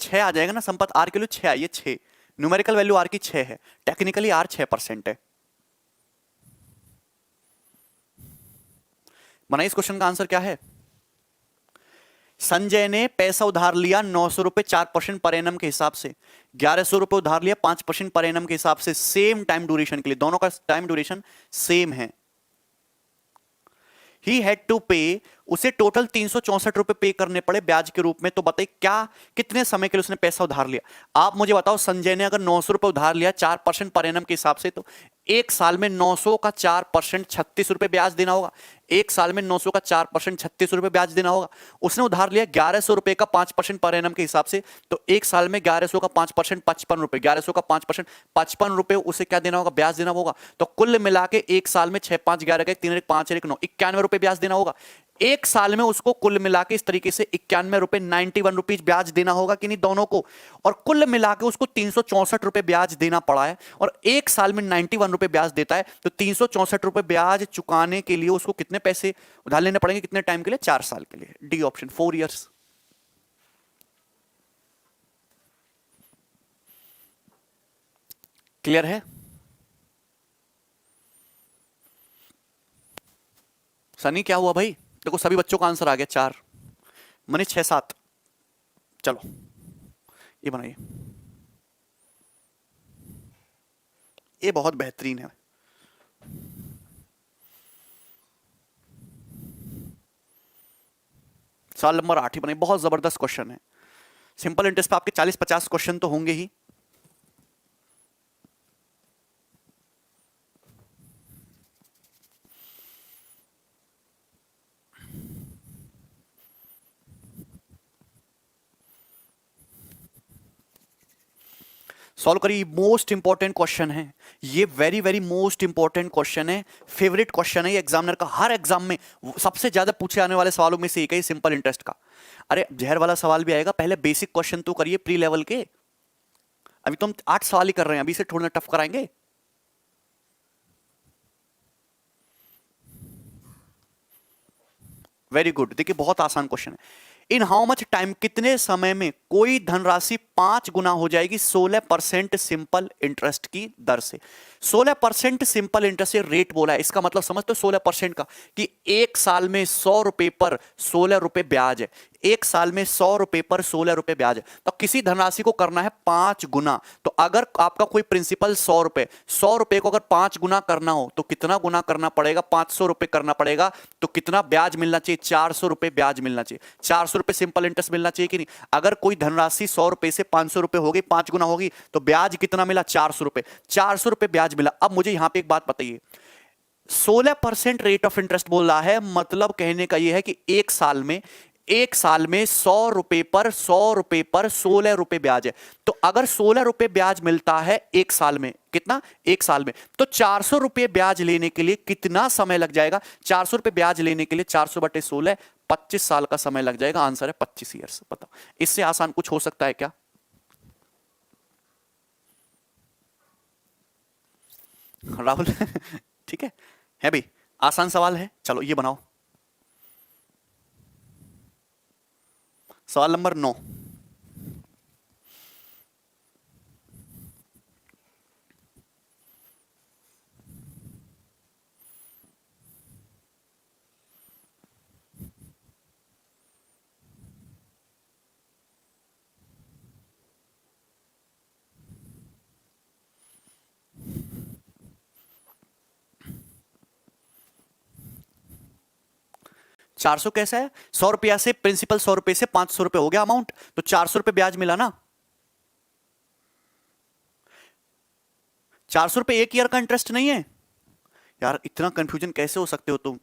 A: छह आ जाएगा ना संपत, आर के लिए 6 आइए, 6। न्यूमेरिकल वैल्यू आर की 6 है, टेक्निकली आर 6% है। बनाइए, इस क्वेश्चन का आंसर क्या है? संजय ने पैसा उधार लिया 900 रुपए 4% पर एनम के हिसाब से, 1100 रुपए उधार लिया 5% पर एनम के हिसाब से, सेम टाइम ड्यूरेशन के लिए, दोनों का टाइम ड्यूरेशन सेम है। ही हैड टू पे, उसे टोटल 364 रुपए पे करने पड़े ब्याज के रूप में। तो बताइए क्या, कितने समय के लिए उसने पैसा उधार लिया? आप मुझे बताओ, संजय ने अगर 900 रुपए उधार लिया 4% पर एनम के हिसाब से, तो एक साल में 900 का 4% 36 रुपए ब्याज देना होगा। एक साल में 900 का 4% 36 रुपए ब्याज देना होगा। उसने उधार लिया 1100 रुपए का 5% पर एनम के हिसाब से, तो एक साल में 1100 का 5% 55 रुपए, 1100 का 5% 55 रुपए उसे क्या देना होगा? ब्याज देना होगा। तो कुल मिला के एक साल में 6 5 11 का 3 5 1 9 91 रुपए ब्याज देना होगा। एक साल में उसको कुल मिला के इस तरीके से 91 रुपए 91 रुपीज ब्याज देना होगा कि नहीं, दोनों को। और कुल मिला के उसको 364 रुपए ब्याज देना पड़ा है, और एक साल में 91 रुपए ब्याज देता है। तो 364 रुपए ब्याज चुकाने के लिए उसको कितने पैसे उधार लेने पड़ेंगे? कितने टाइम के लिए? 4 साल के लिए। D option, 4 years. क्लियर है? सनी क्या हुआ भाई? देखो सभी बच्चों का आंसर आ गया 4, मनी 6 7। चलो ये बनाइए, ये बहुत बेहतरीन है। सवाल नंबर 8 ही बनाइए, बहुत जबरदस्त क्वेश्चन है। सिंपल इंटरेस्ट पे आपके 40 50 क्वेश्चन तो होंगे ही। सॉल्व करिए, मोस्ट इंपॉर्टेंट क्वेश्चन है ये, very very most important question है, फेवरेट क्वेश्चन है ये एग्जामिनर का, हर एग्जाम में सबसे ज्यादा पूछे आने वाले सवालों में से एक है सिंपल इंटरेस्ट का। अरे जहर वाला सवाल भी आएगा, पहले बेसिक क्वेश्चन तो करिए प्री लेवल के, अभी तो हम 8 सवाल ही कर रहे हैं, अभी से थोड़ा टफ कराएंगे। वेरी गुड, देखिए बहुत आसान क्वेश्चन है। इन हाउ मच टाइम, कितने समय में कोई धनराशि 5 गुना हो जाएगी 16% सिंपल इंटरेस्ट की दर से। 16% सिंपल इंटरेस्ट से रेट बोला है, इसका मतलब समझते हो 16% का, कि एक साल में 100 रुपए पर 16 रुपए ब्याज है, एक साल में 100 रुपए पर 16 रुपए ब्याज है, तो किसी धनराशि को करना है 5 गुना। तो अगर आपका कोई प्रिंसिपल 100 रुपए, 100 रुपए को अगर 5 गुना करना हो तो कितना गुना करना पड़ेगा, 500 रुपए करना पड़ेगा, तो कितना ब्याज मिलना चाहिए, 400 रुपए ब्याज मिलना चाहिए। 400 रुपए सिंपल इंटरेस्ट मिलना चाहिए कि नहीं। अगर कोई धनराशि 100 रुपए से 500 रुपए होगी, 5 गुना होगी, तो ब्याज कितना मिला, 400 रुपए, 400 रुपए ब्याज मिला। अब मुझे यहां पे एक बात बताइए, 16% रेट ऑफ इंटरेस्ट बोल रहा है, मतलब कहने का यह है कि एक साल में 100 रुपए पर 100 रुपए पर 16 रुपए ब्याज है। तो अगर 16 रुपए ब्याज मिलता है एक साल में, कितना, एक साल में, तो 400 रुपए ब्याज लेने के लिए कितना समय लग जाएगा, 400 रुपए ब्याज लेने के लिए 400 बटे 16, 25 साल का समय लग जाएगा। आंसर है 25 ईयर्स। बताओ इससे आसान कुछ हो सकता है क्या? राहुल ठीक है भाई, आसान सवाल है, चलो ये बनाओ। सवाल नंबर 9, 400 कैसा है, 100 रुपया से प्रिंसिपल 100 रुपए से 500 रुपए हो गया अमाउंट, तो 400 रुपए ब्याज मिला ना। 400 रुपए एक ईयर का इंटरेस्ट नहीं है यार, इतना कंफ्यूजन कैसे हो सकते हो तुम।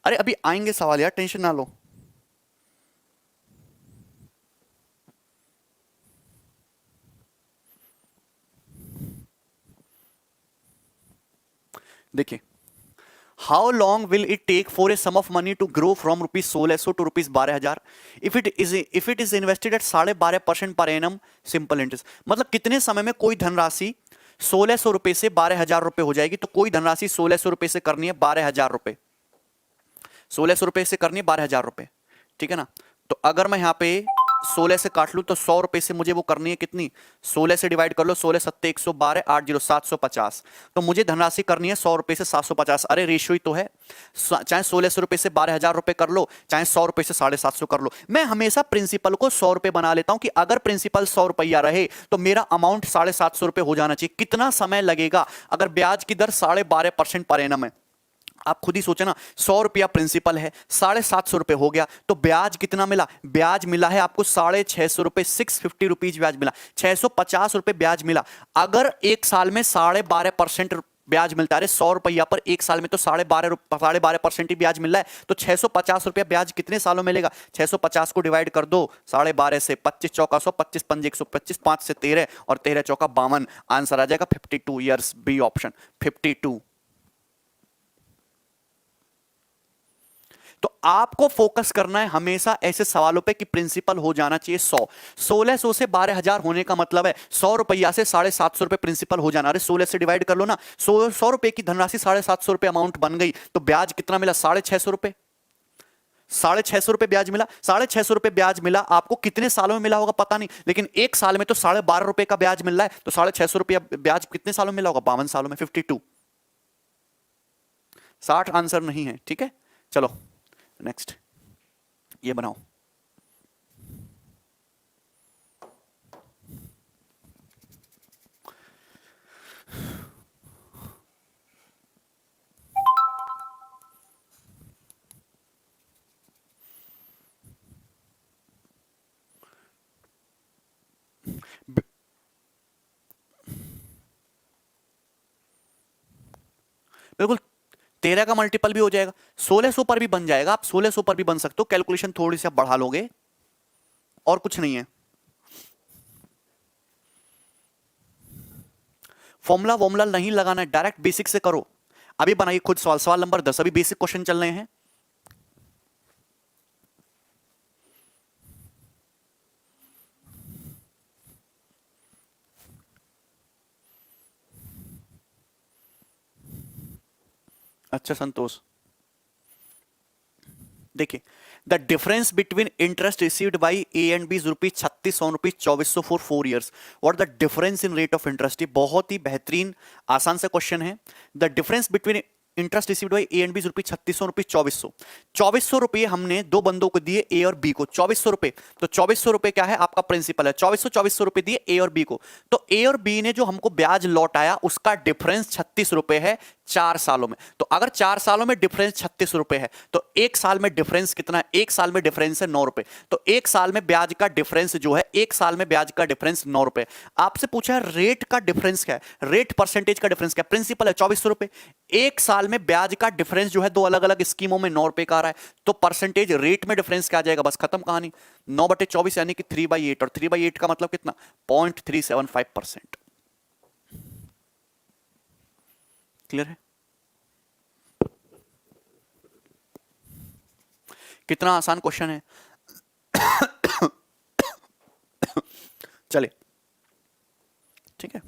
A: अरे अभी आएंगे सवाल यार, टेंशन ना लो। देखिए, how long will it take for a sum of money to grow from rupees 1600 to rupees 12,000 if it is invested at 12.5% per annum simple interest. मतलब कितने समय में कोई धनराशि 1600 रुपए से 12,000 रुपए हो जाएगी। तो कोई धनराशि 1600 रुपए से करनी है 12,000 रुपए, 1600 रुपए से करनी है 12,000 रुपए, ठीक है ना। तो अगर मैं यहाँ पे 16 से काट लूं तो 100 रुपए से मुझे वो करनी है कितनी, 16 से डिवाइड कर लो, 16 सत्ते 112, 8 0 750। तो मुझे धनराशि करनी है 100 रुपए से 750। अरे रेशियो ही तो है, चाहे 1600 रुपए से 12,000 रुपए कर लो, चाहे 100 रुपए से 750 कर लो। मैं हमेशा प्रिंसिपल को 100 रुपए बना लेता हूं कि अगर प्रिंसिपल 100 रुपया रहे तो मेरा अमाउंट 750 रुपए हो जाना चाहिए। कितना समय लगेगा अगर ब्याज की दर 12.5% पर एनम है। आप खुद ही सोचे ना, 100 रुपया प्रिंसिपल है, 750 रुपए हो गया, तो ब्याज कितना मिला, ब्याज मिला है आपको 650 रुपए, 650 रुपीज ब्याज मिला, 650 रुपए ब्याज मिला। अगर एक साल में 12.5% ब्याज मिलता है, 100 रुपया पर एक साल में तो 12.5% ही ब्याज मिल रहा है, तो 650 रुपया ब्याज कितने सालों में मिलेगा। 650 को डिवाइड कर दो 12.5 से, 25 चौका 100, 25 पंजे 125, 5 से 13 और 13 चौका 52, आंसर आ जाएगा 52 ईयर्स, बी ऑप्शन 52। तो आपको फोकस करना है हमेशा ऐसे सवालों पे कि प्रिंसिपल हो जाना चाहिए 100। 1600 से 12,000 होने का मतलब है 100 रुपया से 750 रुपए प्रिंसिपल हो जाना। अरे 16 से डिवाइड कर लो ना, 100 रुपए की धनराशि 750 रुपए अमाउंट बन गई, तो ब्याज कितना मिला, 650 रुपए, 650 रुपए ब्याज मिला। 650 रुपए ब्याज मिला, आपको कितने सालों में मिला होगा पता नहीं, लेकिन एक साल में तो 12.5 रुपए का ब्याज मिल रहा है, तो 650 रुपया ब्याज कितने सालों में मिला होगा, 52 सालों में, 52। 60 आंसर नहीं है, ठीक है। चलो नेक्स्ट ये बनाओ। बिल्कुल 13 का मल्टीपल भी हो जाएगा, 1600 पर भी बन जाएगा, आप 1600 पर भी बन सकते हो, कैलकुलेशन थोड़ी सी आप बढ़ा लोगे। और कुछ नहीं है। फॉर्मूला वॉर्मूला नहीं लगाना है, डायरेक्ट बेसिक से करो। अभी बनाइए खुद सवाल, सवाल नंबर 10, अभी बेसिक क्वेश्चन चल रहे हैं। अच्छा संतोष, देखिए, the difference between interest received by A and B rupees 3600 rupees 2400 for 4 years, और the difference in rate of interest. ये बहुत ही बेहतरीन आसान सा क्वेश्चन है। The difference between interest received by A and B rupees 3600 rupees 2400, 2400 रुपये हमने दो बंदों को दिए, ए और बी को 2400 रुपए। तो 2400 रुपए क्या है, आपका प्रिंसिपल है। 2400 रुपए दिए ए और बी को, तो ए और बी ने जो हमको ब्याज लौटाया उसका डिफरेंस 36 रुपए है 4 सालों में। तो अगर 4 सालों में डिफरेंस 36 रुपए है, तो एक साल में डिफरेंस कितना है, एक साल में डिफरेंस है 9 रुपए। तो एक साल में ब्याज का डिफरेंस जो है, एक साल में ब्याज का डिफरेंस 9 रुपए। आपसे पूछा है रेट का डिफरेंस क्या है, रेट परसेंटेज का डिफरेंस क्या है, प्रिंसिपल है 2400 रुपए, एक साल में ब्याज का डिफरेंस जो है दो अलग अलग स्कीमों में 9 रुपए का आ रहा है, तो परसेंटेज रेट में डिफरेंस क्या आ जाएगा, बस खत्म कहानी। 9/24 यानी कि 3/8, और 3/8 का मतलब कितना, 0.375%। क्लियर है? कितना आसान क्वेश्चन है। चले, ठीक है।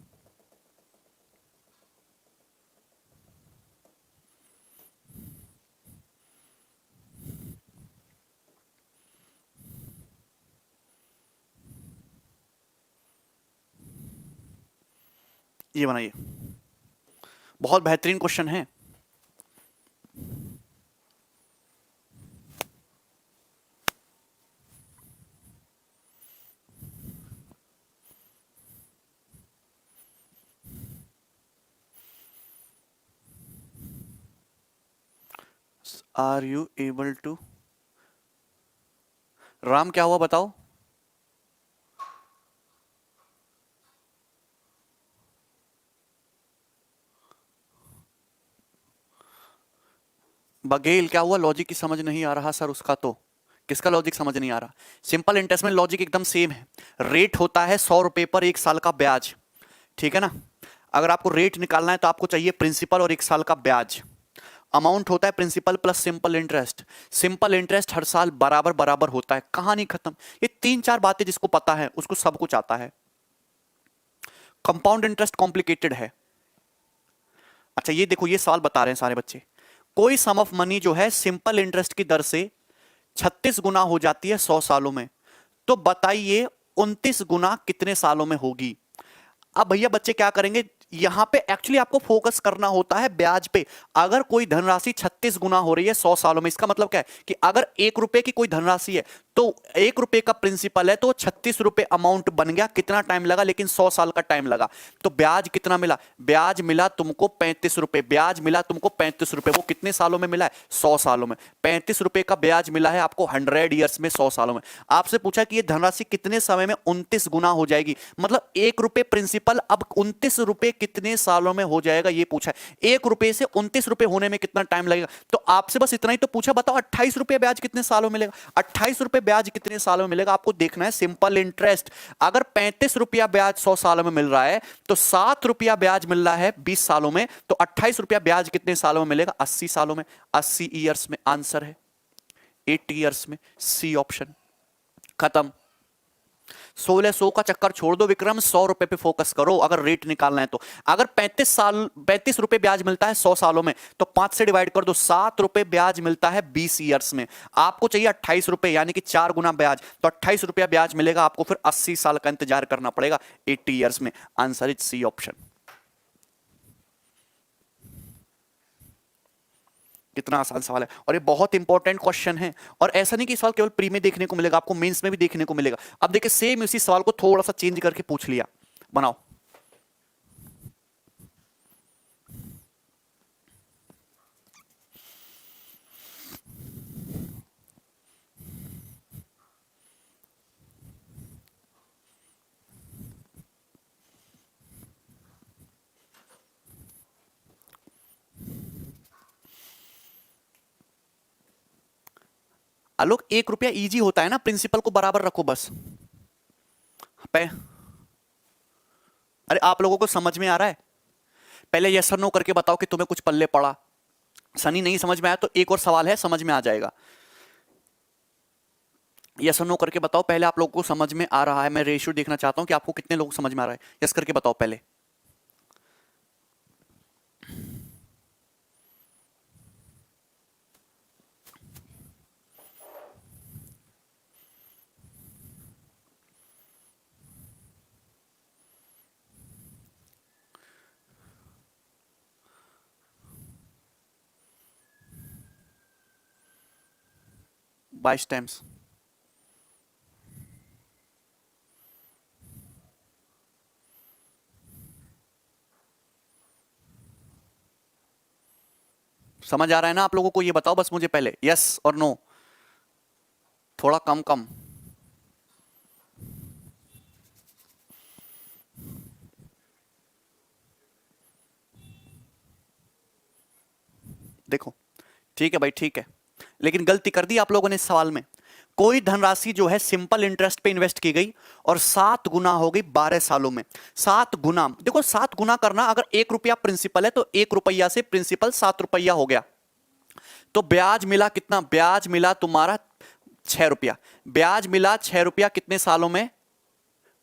A: ये बनाइए, बहुत बेहतरीन क्वेश्चन है। Are you able to, Ram क्या हुआ बताओ। बघेल क्या हुआ, लॉजिक की समझ नहीं आ रहा सर उसका, तो किसका लॉजिक समझ नहीं आ रहा। सिंपल इंटरेस्ट में लॉजिक एकदम सेम है। रेट होता है 100 रुपए पर एक साल का ब्याज, ठीक है ना। अगर आपको रेट निकालना है तो आपको चाहिए प्रिंसिपल और एक साल का ब्याज। अमाउंट होता है principal plus simple interest. Simple interest हर साल बराबर बराबर होता है, कहानी खत्म। ये 3-4 बातें जिसको पता है उसको सब कुछ आता है। कंपाउंड इंटरेस्ट कॉम्प्लिकेटेड है। अच्छा ये देखो, ये सवाल बता रहे हैं सारे बच्चे, कोई सम ऑफ मनी जो है सिंपल इंटरेस्ट की दर से 36 गुना हो जाती है 100 सालों में, तो बताइए 29 गुना कितने सालों में होगी। अब भैया बच्चे क्या करेंगे, यहां पे एक्चुअली आपको फोकस करना होता है ब्याज पे। अगर कोई धनराशि 36 गुना हो रही है 100 सालों में, इसका मतलब क्या है कि अगर 1 रुपए की कोई धनराशि है तो 1 रुपए का प्रिंसिपल है, तो 36 रुपए अमाउंट बन गया। कितना टाइम लगा, लेकिन 100 साल का टाइम लगा। तो ब्याज कितना मिला, ब्याज मिला तुमको 35 रुपए, ब्याज मिला तुमको 35 रुपए। वो कितने सालों में मिला है, 100 सालों में। 35 रुपए का ब्याज मिला है आपको 100 ईयर्स में, 100 सालों में। आपसे पूछा कि ये धनराशि कितने समय में 29 गुना हो जाएगी, मतलब 1 रुपए प्रिंसिपल अब 29 रुपए कितने सालों में हो जाएगा, ये पूछा है। 1 रुपए से 29 रुपए होने में कितना टाइम लगेगा, तो आपसे बस इतना ही तो पूछा। बताओ 28 रुपए ब्याज कितने सालों में मिलेगा, 28 रुपए ब्याज कितने सालों में मिलेगा, आपको देखना है। सिंपल इंटरेस्ट, अगर 35 रुपया ब्याज 100 सालों में मिल रहा है, तो 7 रुपया ब्याज मिल रहा है 20 सालों में, तो 28 रुपया ब्याज कितने सालों में मिलेगा, 80 सालों में, 80 ईयर्स में। आंसर है 80 ईयर्स में, सी ऑप्शन। खत्म। 1600 का चक्कर छोड़ दो विक्रम, 100 रुपए पे फोकस करो अगर रेट निकालना है तो। अगर 35 रुपए ब्याज मिलता है 100 सालों में, तो 5 से डिवाइड कर दो, 7 रुपए ब्याज मिलता है 20 ईयर्स में। आपको चाहिए 28 रुपए, यानी कि 4 गुना ब्याज, तो 28 रुपया ब्याज मिलेगा आपको, फिर 80 साल का इंतजार करना पड़ेगा 80 ईयर्स में। Answer is C option. कितना आसान सवाल है, और ये बहुत इंपॉर्टेंट क्वेश्चन है। और ऐसा नहीं कि सवाल केवल प्री में देखने को मिलेगा, आपको मेंस में भी देखने को मिलेगा। अब देखिए सेम इसी सवाल को थोड़ा सा चेंज करके पूछ लिया, बनाओ। आलोक 1 रुपया इजी होता है ना, प्रिंसिपल को बराबर रखो बस पे। अरे आप लोगों को समझ में आ रहा है? पहले यस और नो करके बताओ कि तुम्हें कुछ पल्ले पड़ा। सनी नहीं समझ में आया तो एक और सवाल है, समझ में आ जाएगा। यस और नो करके बताओ पहले आप लोगों को समझ में आ रहा है। मैं रेशियो देखना चाहता हूं कि आपको कितने लोग समझ में आ रहा है। यस करके बताओ पहले। बाईस टाइम्स समझ आ रहा है ना आप लोगों को? ये बताओ बस मुझे पहले, यस और नो। थोड़ा कम कम। देखो ठीक है भाई, ठीक है, लेकिन गलती कर दी आप लोगों ने इस सवाल में। कोई धनराशि जो है सिंपल इंटरेस्ट पे इन्वेस्ट की गई और 7 गुना हो गई 12 सालों में। 7 गुना, देखो 7 गुना करना, अगर 1 रुपया प्रिंसिपल है तो 1 रुपया से प्रिंसिपल 7 रुपया हो गया। तो ब्याज मिला कितना? ब्याज मिला तुम्हारा 6 रुपया। ब्याज मिला 6 रुपया कितने सालों में?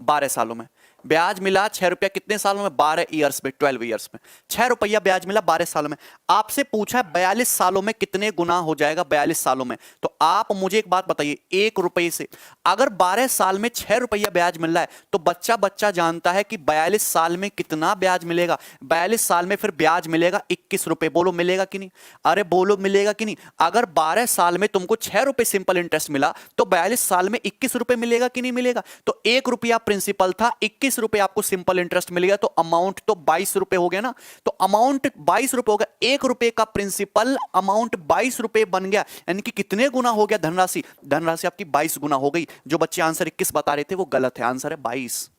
A: 12 सालों में। ब्याज मिला 6 रुपया कितने सालों में? 12 ईयर्स में, 12 ईयर्स में 6 रुपया ब्याज मिला 12 सालों में। आपसे पूछा है 42 सालों में कितने गुना हो जाएगा? 42 सालों में। तो आप मुझे एक बात बताइए, 1 रुपये से अगर 12 साल में 6 रुपया ब्याज मिल रहा है तो बच्चा बच्चा जानता है कि 42 साल में कितना ब्याज मिलेगा? 42 साल में फिर ब्याज मिलेगा 21 रुपए। बोलो मिलेगा कि नहीं? अरे बोलो मिलेगा कि नहीं? अगर 12 साल में तुमको 6 रुपए सिंपल इंटरेस्ट मिला तो 42 साल में 21 रुपए मिलेगा कि नहीं मिलेगा? तो 1 रुपया प्रिंसिपल था, 21 रुपए आपको सिंपल इंटरेस्ट मिल गया, तो अमाउंट तो 22 रुपए हो गया ना। तो अमाउंट 22 रुपए हो गया। 1 रुपए का प्रिंसिपल अमाउंट 22 रुपए बन गया, यानी कि कितने गुना हो गया धनराशि? धनराशि आपकी 22 गुना हो गई। जो बच्चे आंसर 21 बता रहे थे वो गलत है, आंसर है 22।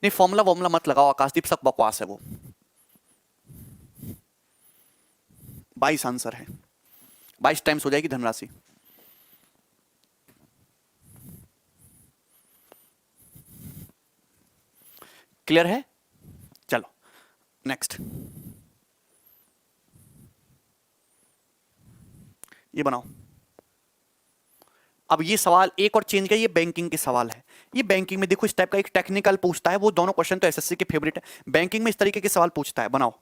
A: नहीं फॉर्मूला वॉर्मूला मत लगाओ आकाशदीप, सब बकवास है वो। 22 आंसर है, 22 टाइम्स हो जाएगी धनराशि। क्लियर है? चलो नेक्स्ट, ये बनाओ। अब ये सवाल एक और चेंज किया, ये बैंकिंग के सवाल है। ये बैंकिंग में देखो इस टाइप का एक टेक्निकल पूछता है, वो दोनों क्वेश्चन तो एसएससी के फेवरेट है। बैंकिंग में इस तरीके के सवाल पूछता है, बनाओ।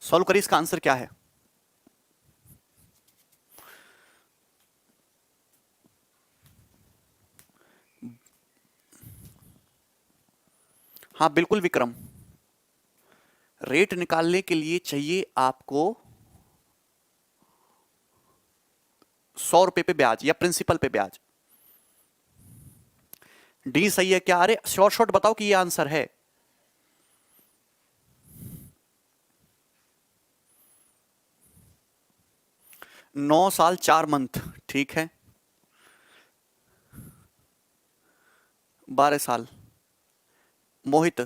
A: सॉल्व करिए, इसका आंसर क्या है? हाँ बिल्कुल विक्रम, रेट निकालने के लिए चाहिए आपको 100 रुपए पे ब्याज या प्रिंसिपल पे ब्याज। डी सही है क्या? अरे शॉर्ट शॉर्ट बताओ कि ये आंसर है। नौ साल 4 मंथ, ठीक है। 12 साल। मोहित,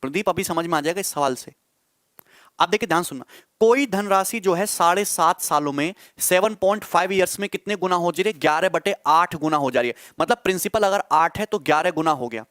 A: प्रदीप अभी समझ में आ जाएगा इस सवाल से। आप देखिए ध्यान सुनना, कोई धनराशि जो है 7.5 सालों में 7.5 ईयर्स में कितने गुना हो जा रही है? 11/8 गुना हो जा रही है। मतलब प्रिंसिपल अगर 8 है तो 11 गुना हो गया।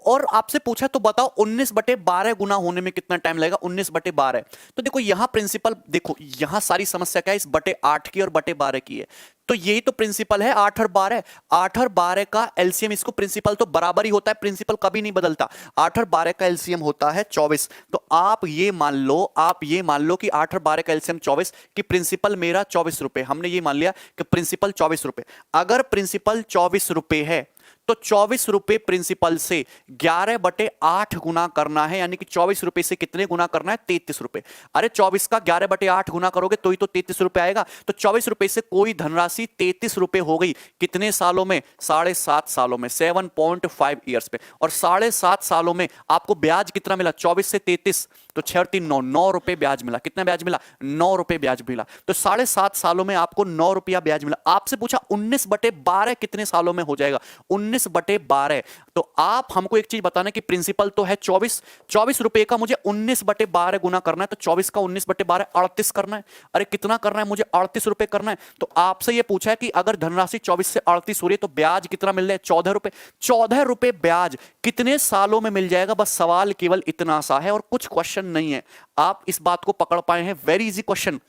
A: और आपसे पूछा तो बताओ 19/12 गुना होने में कितना टाइम लगेगा? 19/12। तो देखो यहां प्रिंसिपल, देखो यहां सारी समस्या क्या है? इस बटे 8 की और बटे 12 की है। तो यही तो प्रिंसिपल है 8 और 12। 8 और 12 का एलसीएम, इसको प्रिंसिपल तो बराबर ही होता है, प्रिंसिपल कभी नहीं बदलता। 8 और 12 का एलसीएम होता है 24। तो आप ये मान लो कि 8 और 12 का एलसीएम 24, कि प्रिंसिपल मेरा 24 रुपए। हमने ये मान लिया कि प्रिंसिपल 24 रुपए। अगर प्रिंसिपल 24 रुपए है तो 24 रुपए प्रिंसिपल से 11/8 गुना करना है, यानी कि 24 रुपए से कितने गुना करना है? 33 रुपए। अरे 24 का 11/8 गुना करोगे तो ही तो 33 रुपए आएगा। तो 24 रुपए से कोई धनराशि 33 रुपए हो गई। कितने सालों में? 7.5 सालों में, 7.5 ईयर्स पे। और 7.5 सालों में आपको ब्याज कितना मिला? 24 से 33 तो 6 और 3 9, 9 रुपए ब्याज मिला। कितना ब्याज मिला? 9 रुपए ब्याज मिला। तो 7.5 सालों में आपको 9 रुपया ब्याज मिला। आपसे पूछा 19/12 कितने सालों में हो जाएगा? 19/12। तो आप हमको एक चीज बताना कि प्रिंसिपल तो है 24 रुपए का मुझे 19/12 गुना करना है। तो 24 का 19/12 38 करना है। अरे कितना करना है मुझे? 38 रुपए करना है। तो आपसे यह पूछा है कि अगर धनराशि 24 से 38 हो रही है तो ब्याज कितना मिल रहा है? 14 रुपए। 14 रुपए ब्याज कितने सालों में मिल जाएगा? बस सवाल केवल इतना सा है और कुछ क्वेश्चन नहीं है। आप इस बात को पकड़ पाए हैं? Very easy question.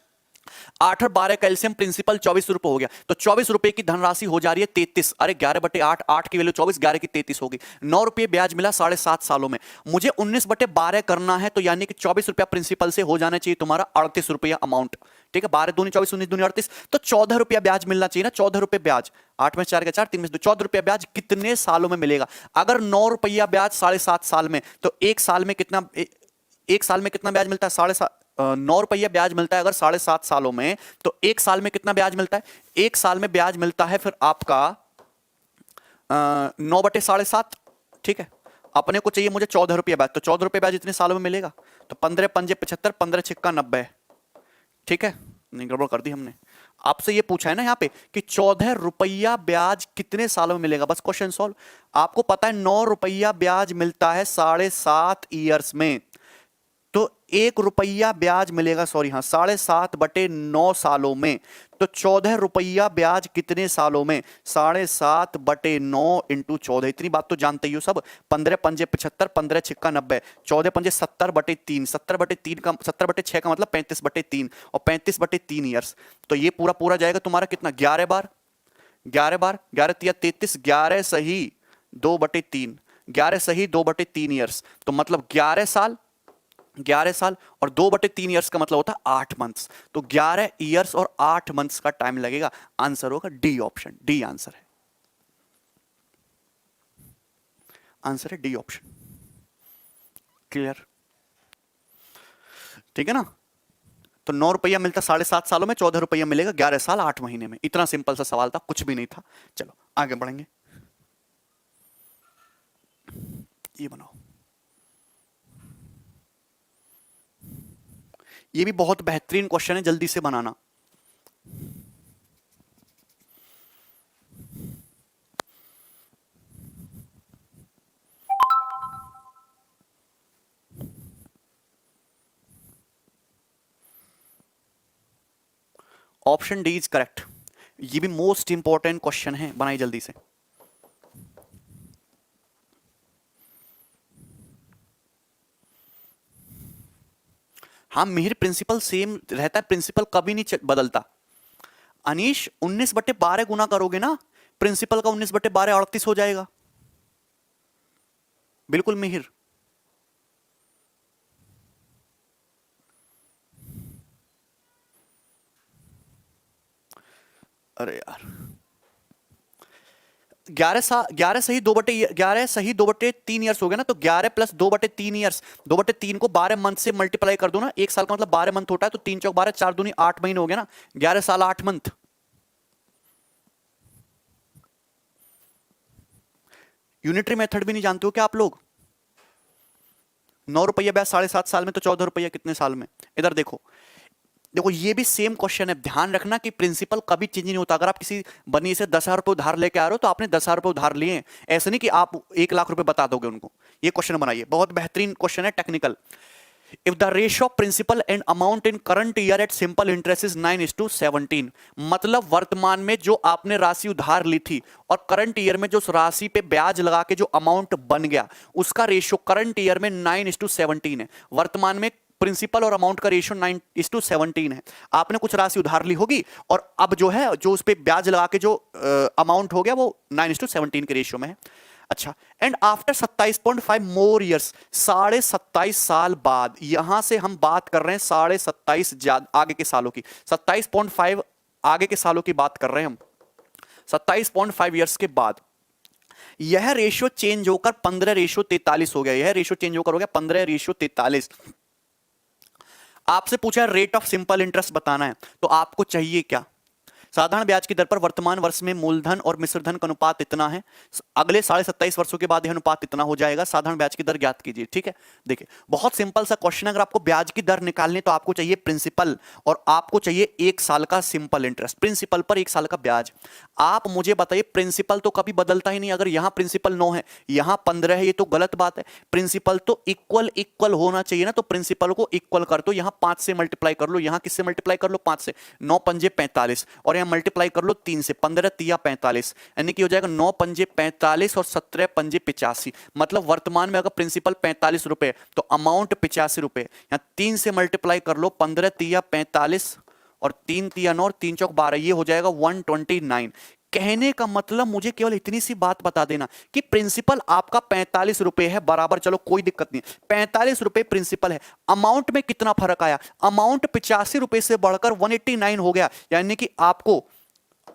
A: 8 और 12 का एलसीएम प्रिंसिपल 24 रुपए हो गया, तो 24 रुपए की धनराशि हो जा रही है 33। अरे 11/8, 8 की वैल्यू 24, 11 की 33 होगी। 9 रुपए ब्याज मिला 7.5 सालों में। मुझे 19/12 करना है, तो यानी कि 24 रुपया प्रिंसिपल से हो जाना चाहिए तुम्हारा 38 रुपया अमाउंट। ठीक है, 12 दूनी 24, 19 दूनी 38, तो 14 रुपया ब्याज मिलना चाहिए ना। 14 रुपए ब्याज, 8 में 4 का 4, 3 में 2, 14 रुपया ब्याज कितने सालों में मिलेगा? अगर 9 रुपया ब्याज 7.5 साल में, तो एक साल में कितना, एक साल में कितना ब्याज मिलता है? 9 रुपया ब्याज मिलता है अगर 7.5 सालों में, तो एक साल में कितना ब्याज मिलता है? एक साल में ब्याज मिलता है फिर आपका 9/7.5। ठीक है, अपने को चाहिए मुझे 14 रुपया ब्याज, तो 14 रुपया ब्याज इतने सालों में मिलेगा। तो 15 पंजे 75, 15 छिक्का 90। ठीक है, नहीं गड़बड़ कर दी हमने। आपसे ये पूछा है ना यहाँ पे कि 14 रुपया ब्याज कितने सालों में मिलेगा, बस क्वेश्चन सॉल्व। आपको पता है 9 रुपया ब्याज मिलता है 7.5 ईयर्स में, तो 1 रुपया ब्याज मिलेगा, सॉरी हाँ, 7.5/9 सालों में। तो 14 रुपया ब्याज कितने सालों में? 7.5/9 इंटू 14। इतनी बात तो जानते ही हो सब। 15 पंजे 75, 15 छिक्का 90, 14 पंजे 70/3, 70/3 का 70/6 का मतलब 35/3, और 35/3 ईयर्स। तो ये पूरा पूरा जाएगा तुम्हारा कितना? 11 बार, 11 बार, 11 तिया 33, 11 सही 2/3, 11 सही 2/3 ईयर्स। तो मतलब 11 साल, 11 साल और 2/3 ईयर्स का मतलब होता है 8 मंथ्स। तो 11 ईयर्स और 8 मंथ्स का टाइम लगेगा। आंसर होगा डी ऑप्शन, डी आंसर है। आंसर है डी ऑप्शन। क्लियर? ठीक है ना। तो 9 रुपया मिलता 7.5 सालों में, 14 रुपया मिलेगा 11 साल 8 महीने में। इतना सिंपल सा सवाल था, कुछ भी नहीं था। चलो आगे बढ़ेंगे। ये बनाओ, ये भी बहुत बेहतरीन क्वेश्चन है, जल्दी से बनाना। Option D is correct. ये भी मोस्ट इंपॉर्टेंट क्वेश्चन है, बनाई जल्दी से। हाँ मिहिर, प्रिंसिपल सेम रहता है, प्रिंसिपल कभी नहीं बदलता। अनीश 19/12 गुना करोगे ना, प्रिंसिपल का 19/12 38 हो जाएगा। बिल्कुल मिहिर। अरे यार 11 सही 2/3 ईयर्स हो गया ना, तो 11 + 2/3 ईयर्स, 2/3 को 12 मंथ से मल्टीप्लाई कर दो ना। एक साल का मतलब 12 मंथ होता है, तो 3 चौक 12, 4 दूनी 8 महीने हो गया ना। 11 साल 8 मंथ। यूनिटरी मेथड भी नहीं जानते हो क्या आप लोग? 9 रुपया ब्याज 7.5 साल में, तो 14 रुपया कितने साल में? इधर देखो, देखो ये भी सेम क्वेश्चन है। ध्यान रखना कि प्रिंसिपल कभी चेंज नहीं होता। अगर आप किसी बनी से 10,000 रुपए उधार लेके आ रहे हो, तो आपने 10,000 रुपए उधार लिए हैं, ऐसे नहीं कि आप 1 लाख रुपए बता दोगे उनको। ये क्वेश्चन बनाइए, बहुत बेहतरीन क्वेश्चन है, technical. If the ratio of principal and amount in current year at simple interest is 9:17, मतलब वर्तमान में जो आपने राशि उधार ली थी और करंट ईयर में जो उस राशि पे ब्याज लगा के जो अमाउंट बन गया, उसका रेशियो करंट ईयर में 9:17 है। वर्तमान में प्रिंसिपल और अमाउंट का रेशियो 9:17 है। आपने कुछ राशि उधार ली होगी और अब जो है जो उस पर ब्याज लगा के जो अमाउंट हो गया वो 9:17 के रेशियो में है। अच्छा, एंड आफ्टर 27.5 मोर ईयर्स, 27.5 साल बाद, यहां से हम बात कर रहे हैं 27.5 आगे के सालों की, 27.5 आगे के सालों की बात कर रहे हैं हम, 27.5 ईयर्स के बाद यह रेशियो चेंज होकर 15:43 हो गया। यह रेशियो चेंज होकर हो गया 15:43। आपसे पूछा रेट ऑफ सिंपल इंटरेस्ट बताना है, तो आपको चाहिए क्या? साधारण ब्याज की दर पर वर्तमान वर्ष में मूलधन और मिश्रधन का अनुपात इतना है, अगले 27.5 वर्षों के बाद यह अनुपात इतना हो जाएगा। साधारण ब्याज की दर ज्ञात कीजिए। ठीक है, देखिए बहुत सिंपल सा क्वेश्चन। अगर आपको ब्याज की दर निकालनी तो आपको चाहिए प्रिंसिपल और आपको चाहिए 1 साल का सिंपल इंटरेस्ट। प्रिंसिपल पर 1 साल का ब्याज। आप मुझे बताइए, प्रिंसिपल तो कभी बदलता ही नहीं। अगर यहां प्रिंसिपल 9 है, यहां 15 है, ये तो गलत बात है। प्रिंसिपल तो इक्वल इक्वल होना चाहिए ना, तो प्रिंसिपल को इक्वल कर दो। यहां 5 से मल्टीप्लाई कर लो, यहां किससे मल्टीप्लाई कर लो? 5 से। 9 पंजे 45 और मल्टीप्लाई कर लो 3 से, 15 तिया 45, यानी कि हो जाएगा 9 पंजे 45 और 17 पंजे 85। मतलब वर्तमान में अगर प्रिंसिपल 45 रुपए तो अमाउंट 85 रुपए। यहां 3 से मल्टीप्लाई कर लो, 15 तिया 45 और 3 तिया 9 और 3 चौक 12, ये हो जाएगा 129। कहने का मतलब मुझे केवल इतनी सी बात बता देना कि प्रिंसिपल आपका 45 रुपए है बराबर, चलो कोई दिक्कत नहीं, 45 रुपए प्रिंसिपल है। अमाउंट में कितना फर्क आया? अमाउंट 85 रुपए से बढ़कर 189 हो गया, यानी कि आपको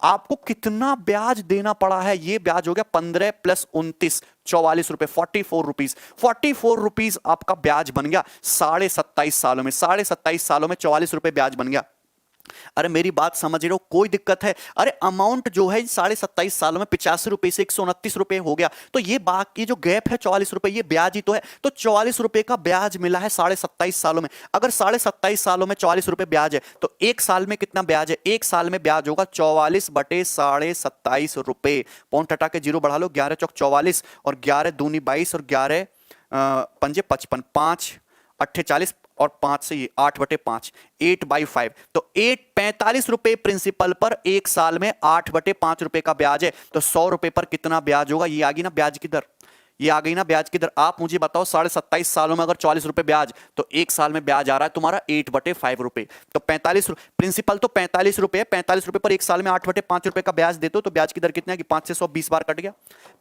A: आपको कितना ब्याज देना पड़ा है? ये ब्याज हो गया 15 + 29, 44 रुपए, 44 रुपीज। 44 रुपीज आपका ब्याज बन गया 27.5 सालों में। 27.5 सालों में 44 रुपए ब्याज बन गया। अरे मेरी बात समझ रहे हो? कोई दिक्कत है? अरे अमाउंट जो है 27.5 सालों में 85 रुपए से 129 रुपए हो गया, तो ये बाकी जो गैप है 44 रुपए, ये ब्याज ही तो है। तो 44 रुपए का ब्याज मिला है 27.5 सालों में। अगर 27.5 सालों में 44 रुपए ब्याज है तो एक साल में कितना ब्याज है? एक साल में ब्याज होगा 44/27.5 रुपए। पॉइंट हटा के जीरो बढ़ा लो, 11 चौक 44 और 11 दूनी 22 और 11 पंजे 55, 5 अट्ठे 40 और 5 से ये 8/5, 8/5। तो 45 रुपए प्रिंसिपल पर एक साल में 8/5 रुपए का ब्याज है। तो 100 रुपए पर कितना ब्याज होगा? ये आ गई ना ब्याज की दर, ये आ गई ना ब्याज की दर। आप मुझे बताओ 27.5 सालों में अगर 44 रुपए ब्याज, तो एक साल में ब्याज आ रहा है तुम्हारा 8/5 रुपए। तो 45 प्रिंसिपल तो 45 रुपए है, 45 रुपए पर एक साल में 8/5 रुपए का ब्याज देते हो, तो ब्याज की दर कितना है कि 5 से 100 20 बार कट गया।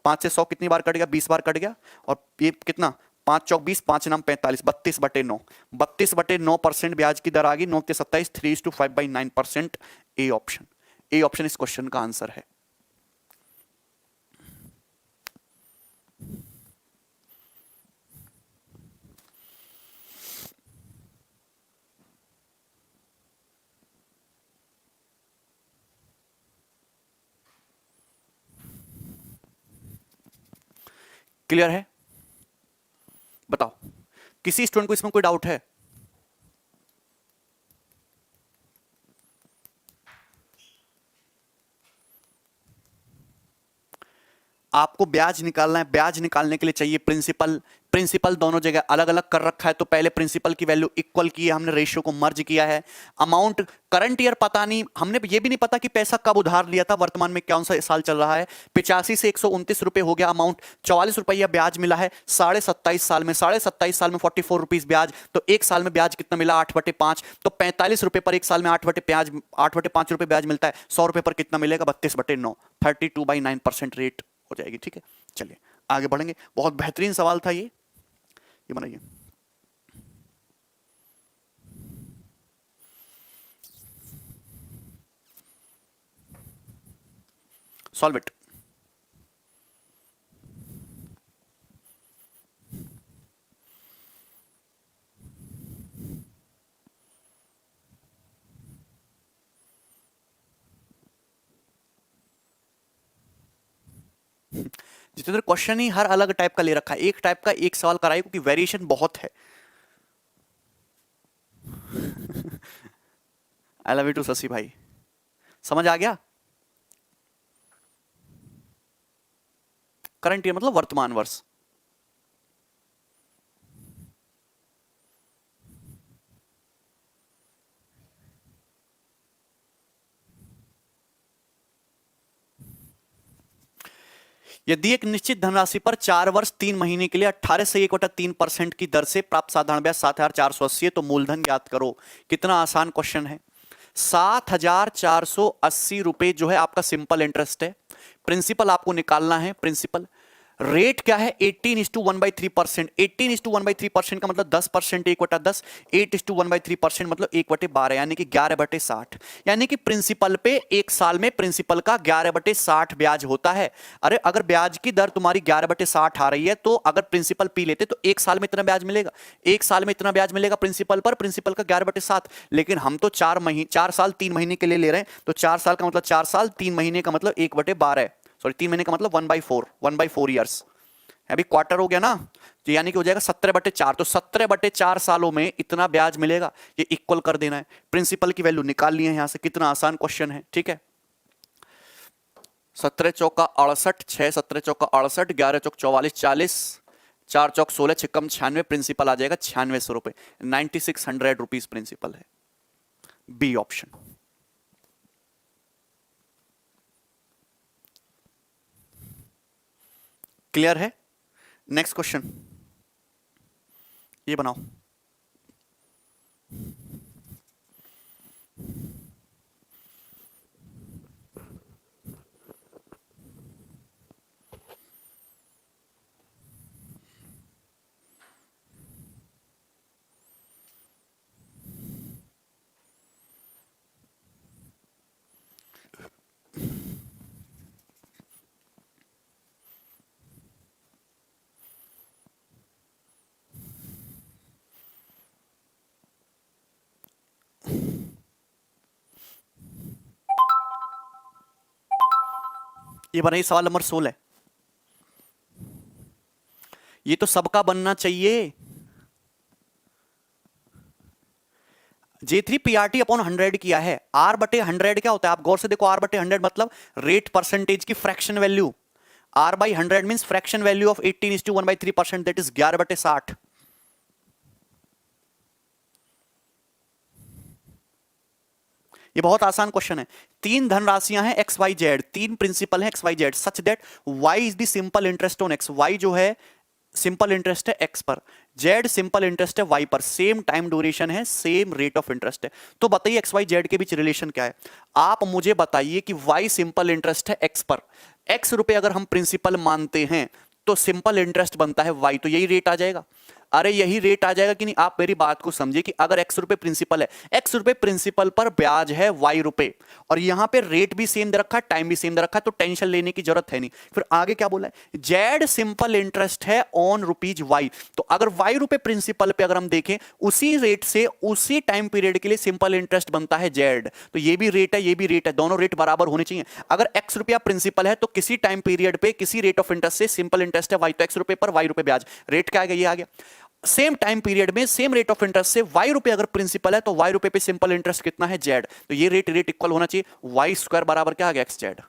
A: 5 से 100 कितनी बार कट गया? 20 बार कट गया। और ये कितना? 5 चौक 20, 5 नाम 45, 32/9, 32/9% ब्याज की दर आ गई। 9 के 27, 3:5/9%। ए ऑप्शन, ए ऑप्शन इस क्वेश्चन का आंसर है। क्लियर है? बताओ, किसी स्टूडेंट को इसमें कोई डाउट है? आपको ब्याज निकालना है, ब्याज निकालने के लिए चाहिए प्रिंसिपल। प्रिंसिपल दोनों जगह अलग अलग कर रखा है, तो पहले प्रिंसिपल की वैल्यू इक्वल की है हमने, रेशियो को मर्ज किया है। अमाउंट करंट ईयर पता नहीं, हमने ये भी नहीं पता कि पैसा कब उधार लिया था, वर्तमान में कौन सा साल चल रहा है। 85 से 129 रुपए हो गया अमाउंट, 44 रुपया ब्याज मिला है 27.5 साल में। 27.5 साल में 44 रुपीज ब्याज, तो एक साल में ब्याज कितना मिला? 8/5। तो 45 रुपए पर एक साल में 8/5 रुपए ब्याज मिलता है। 100 रुपए पर कितना मिलेगा? 32/9, 32/9% रेट हो जाएगी। ठीक है, चलिए आगे बढ़ेंगे। बहुत बेहतरीन सवाल था ये बनाइए। Solve it. जितेंद्र क्वेश्चन ही हर अलग टाइप का ले रखा है, एक टाइप का एक सवाल कराइए, क्योंकि वेरिएशन बहुत है। I love you too Shashi भाई। समझ आ गया? करंट ईयर मतलब वर्तमान वर्ष। यदि एक निश्चित धनराशि पर 4 वर्ष 3 महीने के लिए 18 से 1/3% की दर से प्राप्त साधारण ब्याज 7,480 है, तो मूलधन ज्ञात करो। कितना आसान क्वेश्चन है। 7,480 रुपए जो है आपका सिंपल इंटरेस्ट है। प्रिंसिपल आपको निकालना है। प्रिंसिपल रेट क्या है 18:1/3%। 18:1/3% का मतलब 10%, 1/10। 8:1/3% मतलब 1/12, यानी कि 11/60। यानी कि प्रिंसिपल पे एक साल में प्रिंसिपल का 11/60 ब्याज होता है। अरे अगर ब्याज की दर तुम्हारी 11/60 आ रही है, तो अगर प्रिंसिपल पी लेते तो एक साल में इतना ब्याज मिलेगा। एक साल में इतना ब्याज मिलेगा प्रिंसिपल पर, प्रिंसिपल का 11/60। लेकिन हम तो 4 साल 3 महीने के लिए ले रहे हैं, तो 4 साल का मतलब 4 साल, 3 महीने का मतलब 1/12। सॉरी 3 महीने का मतलब 1/4 ईयर्स। अभी क्वार्टर हो गया ना, तो यानी कि हो जाएगा 17/4। तो 17/4 सालों में इतना ब्याज मिलेगा, ये इक्वल कर देना है। प्रिंसिपल की वैल्यू निकालनी है यहां से। कितना आसान क्वेश्चन है, ठीक है। 17 चौका 68, 6 17 चौका 68, 11 चौक 44, 40, 4 चौक 16, 6 96, प्रिंसिपल आ जाएगा 9600 रुपए। 9600 रुपीज प्रिंसिपल है। B option. क्लियर है। नेक्स्ट क्वेश्चन ये बनाओ। ये बनाइए सवाल नंबर 16। ये तो सबका बनना चाहिए। J3 अपॉन 100 किया है। R/100 क्या होता है, आप गौर से देखो। R/100 मतलब रेट परसेंटेज की fraction value. R/100 means fraction value of 18:1/3%, that is 11/60। ये बहुत आसान क्वेश्चन है। 3 धनराशियां हैं XYZ, 3 प्रिंसिपल हैं XYZ, such that Y is the simple interest on X। Y जो है सिंपल इंटरेस्ट है X पर, Z सिंपल इंटरेस्ट है Y पर, सेम टाइम ड्यूरेशन है, सेम रेट ऑफ इंटरेस्ट है। तो बताइए XYZ के बीच रिलेशन क्या है। आप मुझे बताइए कि Y सिंपल इंटरेस्ट है X पर, X रुपए अगर हम प्रिंसिपल मानते हैं तो सिंपल इंटरेस्ट बनता है Y, तो यही रेट आ जाएगा। अरे यही रेट आ जाएगा कि नहीं। आप मेरी बात को समझिए कि अगर X रुपए प्रिंसिपल है, X रुपए प्रिंसिपल पर ब्याज है Y रुपए, और यहां पे रेट भी सेम दे रखा है, टाइम भी सेम दे रखा है, तो टेंशन लेने की जरूरत है नहीं। फिर आगे क्या बोला है, Z सिंपल इंटरेस्ट है ऑन रुपीज Y। तो अगर Y रुपए प्रिंसिपल पे अगर हम देखें, उसी रेट से उसी टाइम पीरियड के लिए सिंपल इंटरेस्ट बनता है Z। तो ये भी रेट है, ये भी रेट है, दोनों रेट बराबर होने चाहिए। अगर X रुपया प्रिंसिपल है तो किसी टाइम पीरियड पे किसी रेट ऑफ इंटरेस्ट से सिंपल इंटरेस्ट है Y, तो X रुपए पर Y रुपए ब्याज, रेट क्या आएगा, ये आ गया। सेम टाइम पीरियड में सेम रेट ऑफ इंटरेस्ट से Y रुपए अगर प्रिंसिपल है तो Y रुपए पे सिंपल इंटरेस्ट कितना है Z, तो ये रेट इक्वल होना चाहिए। Y² बराबर क्या आ गया, XZ।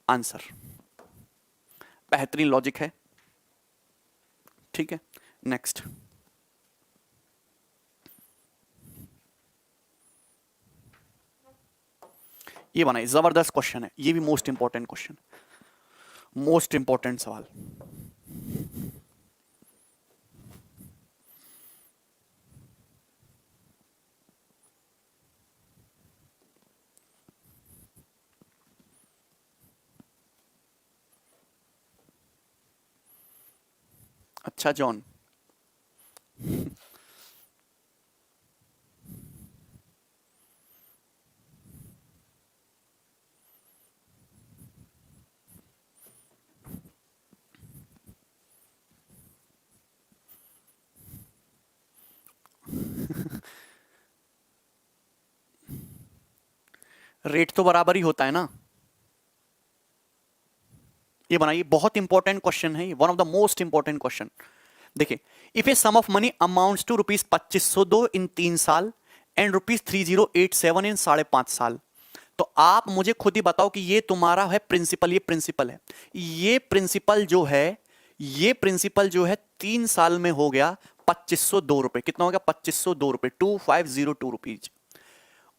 A: आंसर। बेहतरीन लॉजिक है, ठीक है। नेक्स्ट ये बनाइए, जबरदस्त क्वेश्चन है, ये भी most important question, most important सवाल। अच्छा जॉन, रेट तो बराबर ही होता है ना। ये बनाइए, बहुत इंपॉर्टेंट क्वेश्चन है, one of the most important question. देखिए, if a sum of money amounts to ₹2502 in 3 साल एंड ₹3087 इन 5.5 साल, तो आप मुझे खुद ही बताओ कि ये तुम्हारा है प्रिंसिपल, ये प्रिंसिपल है, ये प्रिंसिपल जो है, ये प्रिंसिपल जो है 3 साल में हो गया ₹2502। कितना हो गया, ₹2502, 2502 रुपीज।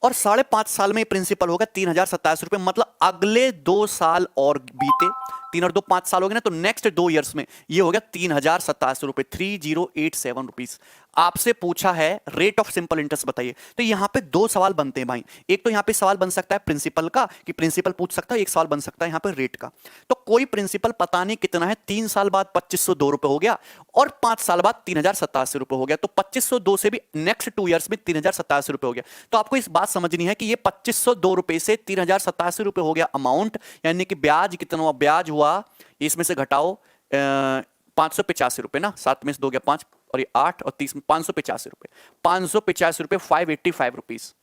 A: और 5.5 साल में प्रिंसिपल होगा 3,027 रुपए, मतलब अगले 2 साल और बीते, 3 और 2 5 साल हो गए ना, तो नेक्स्ट 2 ईयर्स में ये हो गया 3,027 रुपए, 3087 रुपीज। आपसे पूछा है रेट ऑफ सिंपल इंटरेस्ट बताइए, तो यहां पे 2 सवाल बनते हैं भाई। एक तो यहां पे सवाल बन सकता है प्रिंसिपल का कि प्रिंसिपल पूछ सकता है, एक सवाल बन सकता है यहां पे रेट का। तो कोई प्रिंसिपल पता नहीं कितना है, 3 साल बाद 2502 रुपए हो गया और 5 साल बाद 3,087 रुपए हो गया, तो 2502 से भी नेक्स्ट 2 ईयर्स में 3,087 रुपए हो गया। तो आपको इस बात समझनी है कि ये 2502 रुपए से 3,087 रुपए हो गया अमाउंट, यानी कि ब्याज कितना हुआ, ब्याज हुआ इसमें से घटाओ 585 रुपए ना, 7 में से 2 गया 5 और ये 8 और 30 में 585 रुपए, 585 रुपए 585 रुपीज।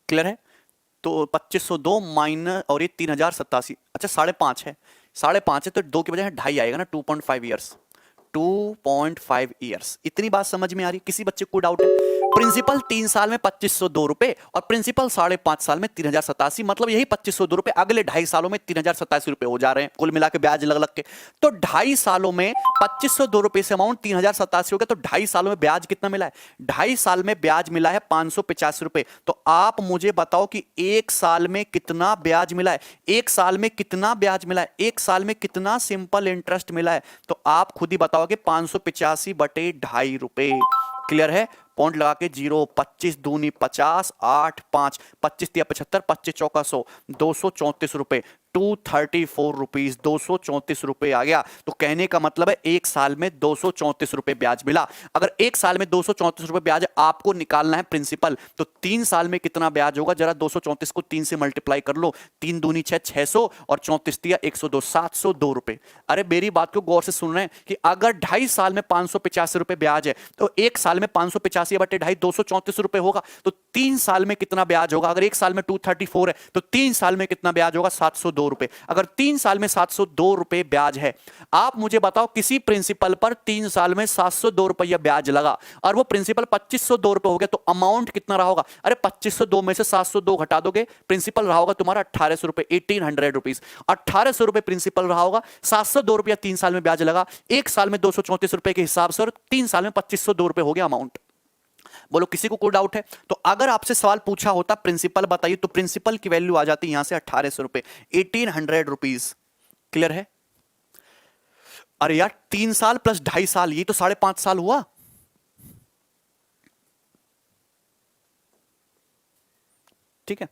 A: क्लियर है? तो 2502 माइनस और ये 3,087, अच्छा 5.5 है, 5.5 है तो 2 के बजाय 2.5 आएगा ना, 2.5 ईयर्स, 2.5 ईयर्स। इतनी बात समझ में आ रही? किसी बच्चे को डाउट है? प्रिंसिपल 3 साल में 2502 रुपए और प्रिंसिपल 5.5 साल में 3,087, मतलब यही 2502 रुपए अगले 2.5 सालों में 3,087 रुपए हो जा रहे हैं, कुल मिला के ब्याज लग लग के। तो 2.5 सालों में 2502 रुपए से अमाउंट 3,087 हो गया, तो 2.5 सालों में ब्याज कितना मिला है? 2.5 साल में ब्याज मिला है 585 रुपए। तो आप मुझे बताओ कि 1 साल में कितना ब्याज मिला है? 1 साल में कितना ब्याज मिला है? 1 साल में कितना सिंपल इंटरेस्ट मिला है? तो आप खुद ही बताओगे 585 बटे 2.5 रुपए। क्लियर है? पॉइंट लगा के 0, 25 दूनी 50, 8 5, 25 तिया 75, 25 चौका 100, 234 रुपए, 234 रुपीज, 234 रुपए आ गया। तो कहने का मतलब है 1 साल में 234 रुपए ब्याज मिला। अगर 1 साल में 234 रुपए ब्याज आपको निकालना है प्रिंसिपल, तो 3 साल में कितना ब्याज होगा? जरा 234 को 3 से मल्टीप्लाई कर लो, 3 दूनी 6, 600 और 34 तिया 102, 702 रुपए। अरे मेरी बात को गौर से सुन रहे हैं कि अगर 2.5 साल में 585 रुपए ब्याज है, तो 1 साल में 585 बटे 2.5, 234 रुपए होगा। तो 3 साल में कितना ब्याज होगा? अगर 1 साल में 234 है, तो 3 साल में कितना ब्याज होगा? 702 रुपए। अगर 3 साल में 702 रुपए ब्याज है, आप मुझे बताओ किसी प्रिंसिपल पर 3 साल में 702 रुपया ब्याज लगा और वो प्रिंसिपल 2502 रुपए हो गया, तो अमाउंट कितना रहा होगा? अरे 2502 में से 702 घटा दोगे, प्रिंसिपल रहा होगा तुम्हारा 1800 रुपए, 1800 रुपीज। 1800 रुपए प्रिंसिपल रहा होगा, 702 रुपया 3 साल में ब्याज लगा, 1 साल में 234 रुपए के हिसाब से और 3 साल में 2502 रुपए हो गया अमाउंट। बोलो किसी को कोई डाउट है? तो अगर आपसे सवाल पूछा होता प्रिंसिपल बताइए, तो प्रिंसिपल की वैल्यू आ जाती यहां से 1800 रुपए, 1800 रुपीज। क्लियर है? अरे यार 3 साल प्लस 2.5 साल, ये तो 5.5 साल हुआ। ठीक है,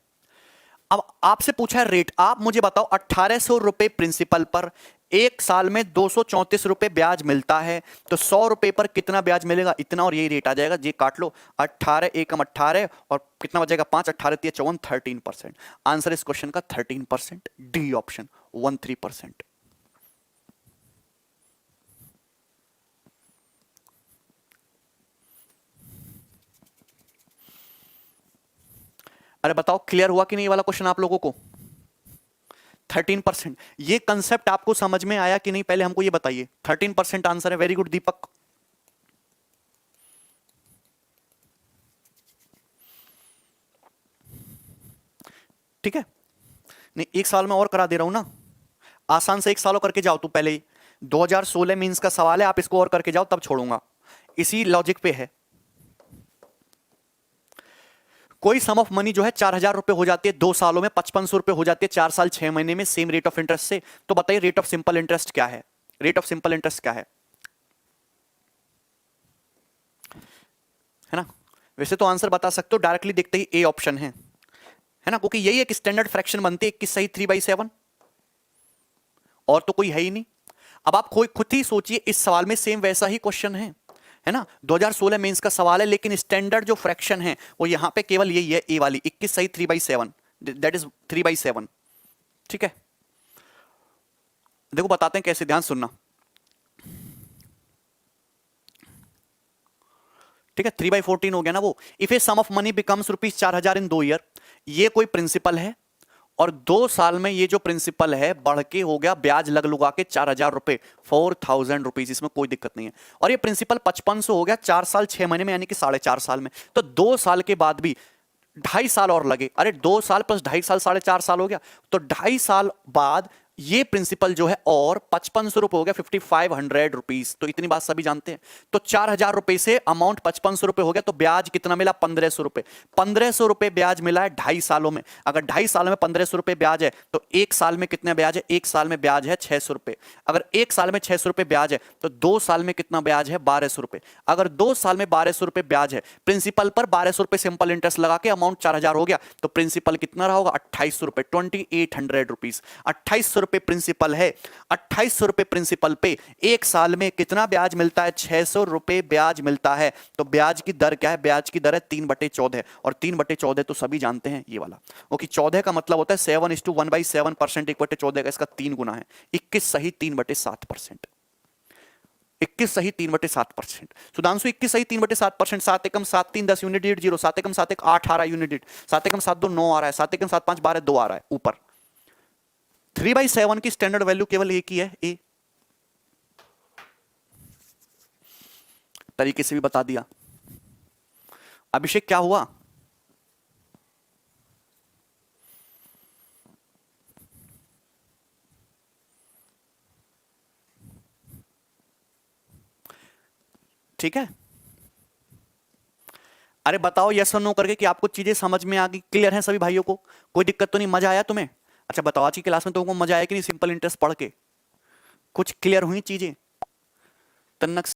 A: अब आपसे पूछा है रेट, आप मुझे बताओ 1800 रुपए प्रिंसिपल पर 1 साल में 234 रुपए ब्याज मिलता है, तो 100 रुपए पर कितना ब्याज मिलेगा? इतना, और यही रेट आ जाएगा, ये काट लो, 18 एकम 18 और कितना बचेगा? 5 18 3 54, 13%। आंसर इस क्वेश्चन का 13%, डी ऑप्शन 13%। अरे बताओ क्लियर हुआ कि नहीं वाला क्वेश्चन आप लोगों को? 13%। ये कंसेप्ट आपको समझ में आया कि नहीं, पहले हमको ये बताइए। 13% आंसर है। वेरी गुड दीपक। ठीक है, नहीं एक साल में और करा दे रहा हूं ना, आसान से 1 साल करके जाओ। तू पहले ही 2016 मींस का सवाल है, आप इसको और करके जाओ तब छोड़ूंगा, इसी लॉजिक पे है। कोई सम ऑफ मनी जो है 4,000 रुपए हो जाती है 2 सालों में, 5500 रुपए हो जाती है 4 साल 6 महीने में, सेम रेट ऑफ इंटरेस्ट से। तो बताइए रेट ऑफ सिंपल इंटरेस्ट क्या है? रेट ऑफ सिंपल इंटरेस्ट क्या है ना? वैसे तो आंसर बता सकते हो डायरेक्टली देखते ही, ए ऑप्शन है ना, क्योंकि यही एक स्टैंडर्ड फ्रैक्शन बनती है 21 सही 3/7, और तो कोई है ही नहीं। अब आप खुद ही सोचिए, इस सवाल में सेम वैसा ही क्वेश्चन है ना, 2016 मेंस का सवाल है, लेकिन स्टैंडर्ड जो फ्रैक्शन है वो यहां पे केवल यही है, ए वाली 21 सही 3/7, दैट इज 3/7। ठीक है, देखो बताते हैं कैसे, ध्यान सुनना। ठीक है, 3/14 हो गया ना वो। If a sum of money becomes ₹4,000 in 2 year, ये कोई प्रिंसिपल है और 2 साल में ये जो प्रिंसिपल है बढ़ के हो गया ब्याज लग लुगा के 4,000 रुपए, 4,000 रुपीज, इसमें कोई दिक्कत नहीं है। और ये प्रिंसिपल 5500 हो गया 4 साल 6 महीने में, यानी कि 4.5 साल में। तो 2 साल के बाद भी 2.5 साल और लगे, अरे 2 साल प्लस 2.5 साल 4.5 साल हो गया, तो 2.5 साल बाद ये प्रिंसिपल जो है और 5500 रुपए हो गया 5500 रुपीज, तो इतनी बात सभी जानते हैं। तो 4000 रुपए से अमाउंट 5500 हो गया, तो ब्याज कितना मिला 1500 रुपए। 1500 रुपए ब्याज मिला है 2.5 सालों में। अगर 2.5 सालों में 1500 रुपए ब्याज है तो एक साल में कितना ब्याज है, एक साल में ब्याज है 600 रुपए। अगर एक साल में 600 रुपए ब्याज है तो 2 साल में कितना ब्याज है 1200 रुपए। अगर 2 साल में 1200 रुपए ब्याज है, प्रिंसिपल पर 1200 रुपए सिंपल इंटरेस्ट लगा के अमाउंट 4000 हो गया, तो प्रिंसिपल कितना रहा होगा 2800 रुपए, 2800 रुपीज। 2800 रुपए प्रिंसिपल है। 2800 रुपए प्रिंसिपल पे एक साल में कितना ब्याज मिलता है, 600 रुपए ब्याज मिलता है। तो ब्याज की दर क्या है, ब्याज की दर है 3/14, और 3/14 तो सभी जानते हैं ये वाला। ओके, 14 का मतलब होता है 7:1/7%, 1/14 का इसका 3 गुना है। 21 सही 3/7%। 21 सही 3/7%। सुधांशु 21 सही 3/7%। 7 एकम 7 3 10 यूनिट 0, 7 एकम 7 1 8 आ रहा है यूनिट, 7 एकम 7 2 9 आ रहा है, 7 एकम 7 5 12 2 आ रहा है ऊपर। 3/7 की स्टैंडर्ड वैल्यू केवल एक ही है, ए। तरीके से भी बता दिया। अभिषेक क्या हुआ? ठीक है, अरे बताओ यस और नो करके कि आपको चीजें समझ में आ गई, क्लियर है सभी भाइयों को? कोई दिक्कत तो नहीं? मजा आया तुम्हें? अच्छा बताओ आज की क्लास में तुमको मजा आया कि नहीं सिंपल इंटरेस्ट पढ़ के? कुछ क्लियर हुई चीजें? तन्नक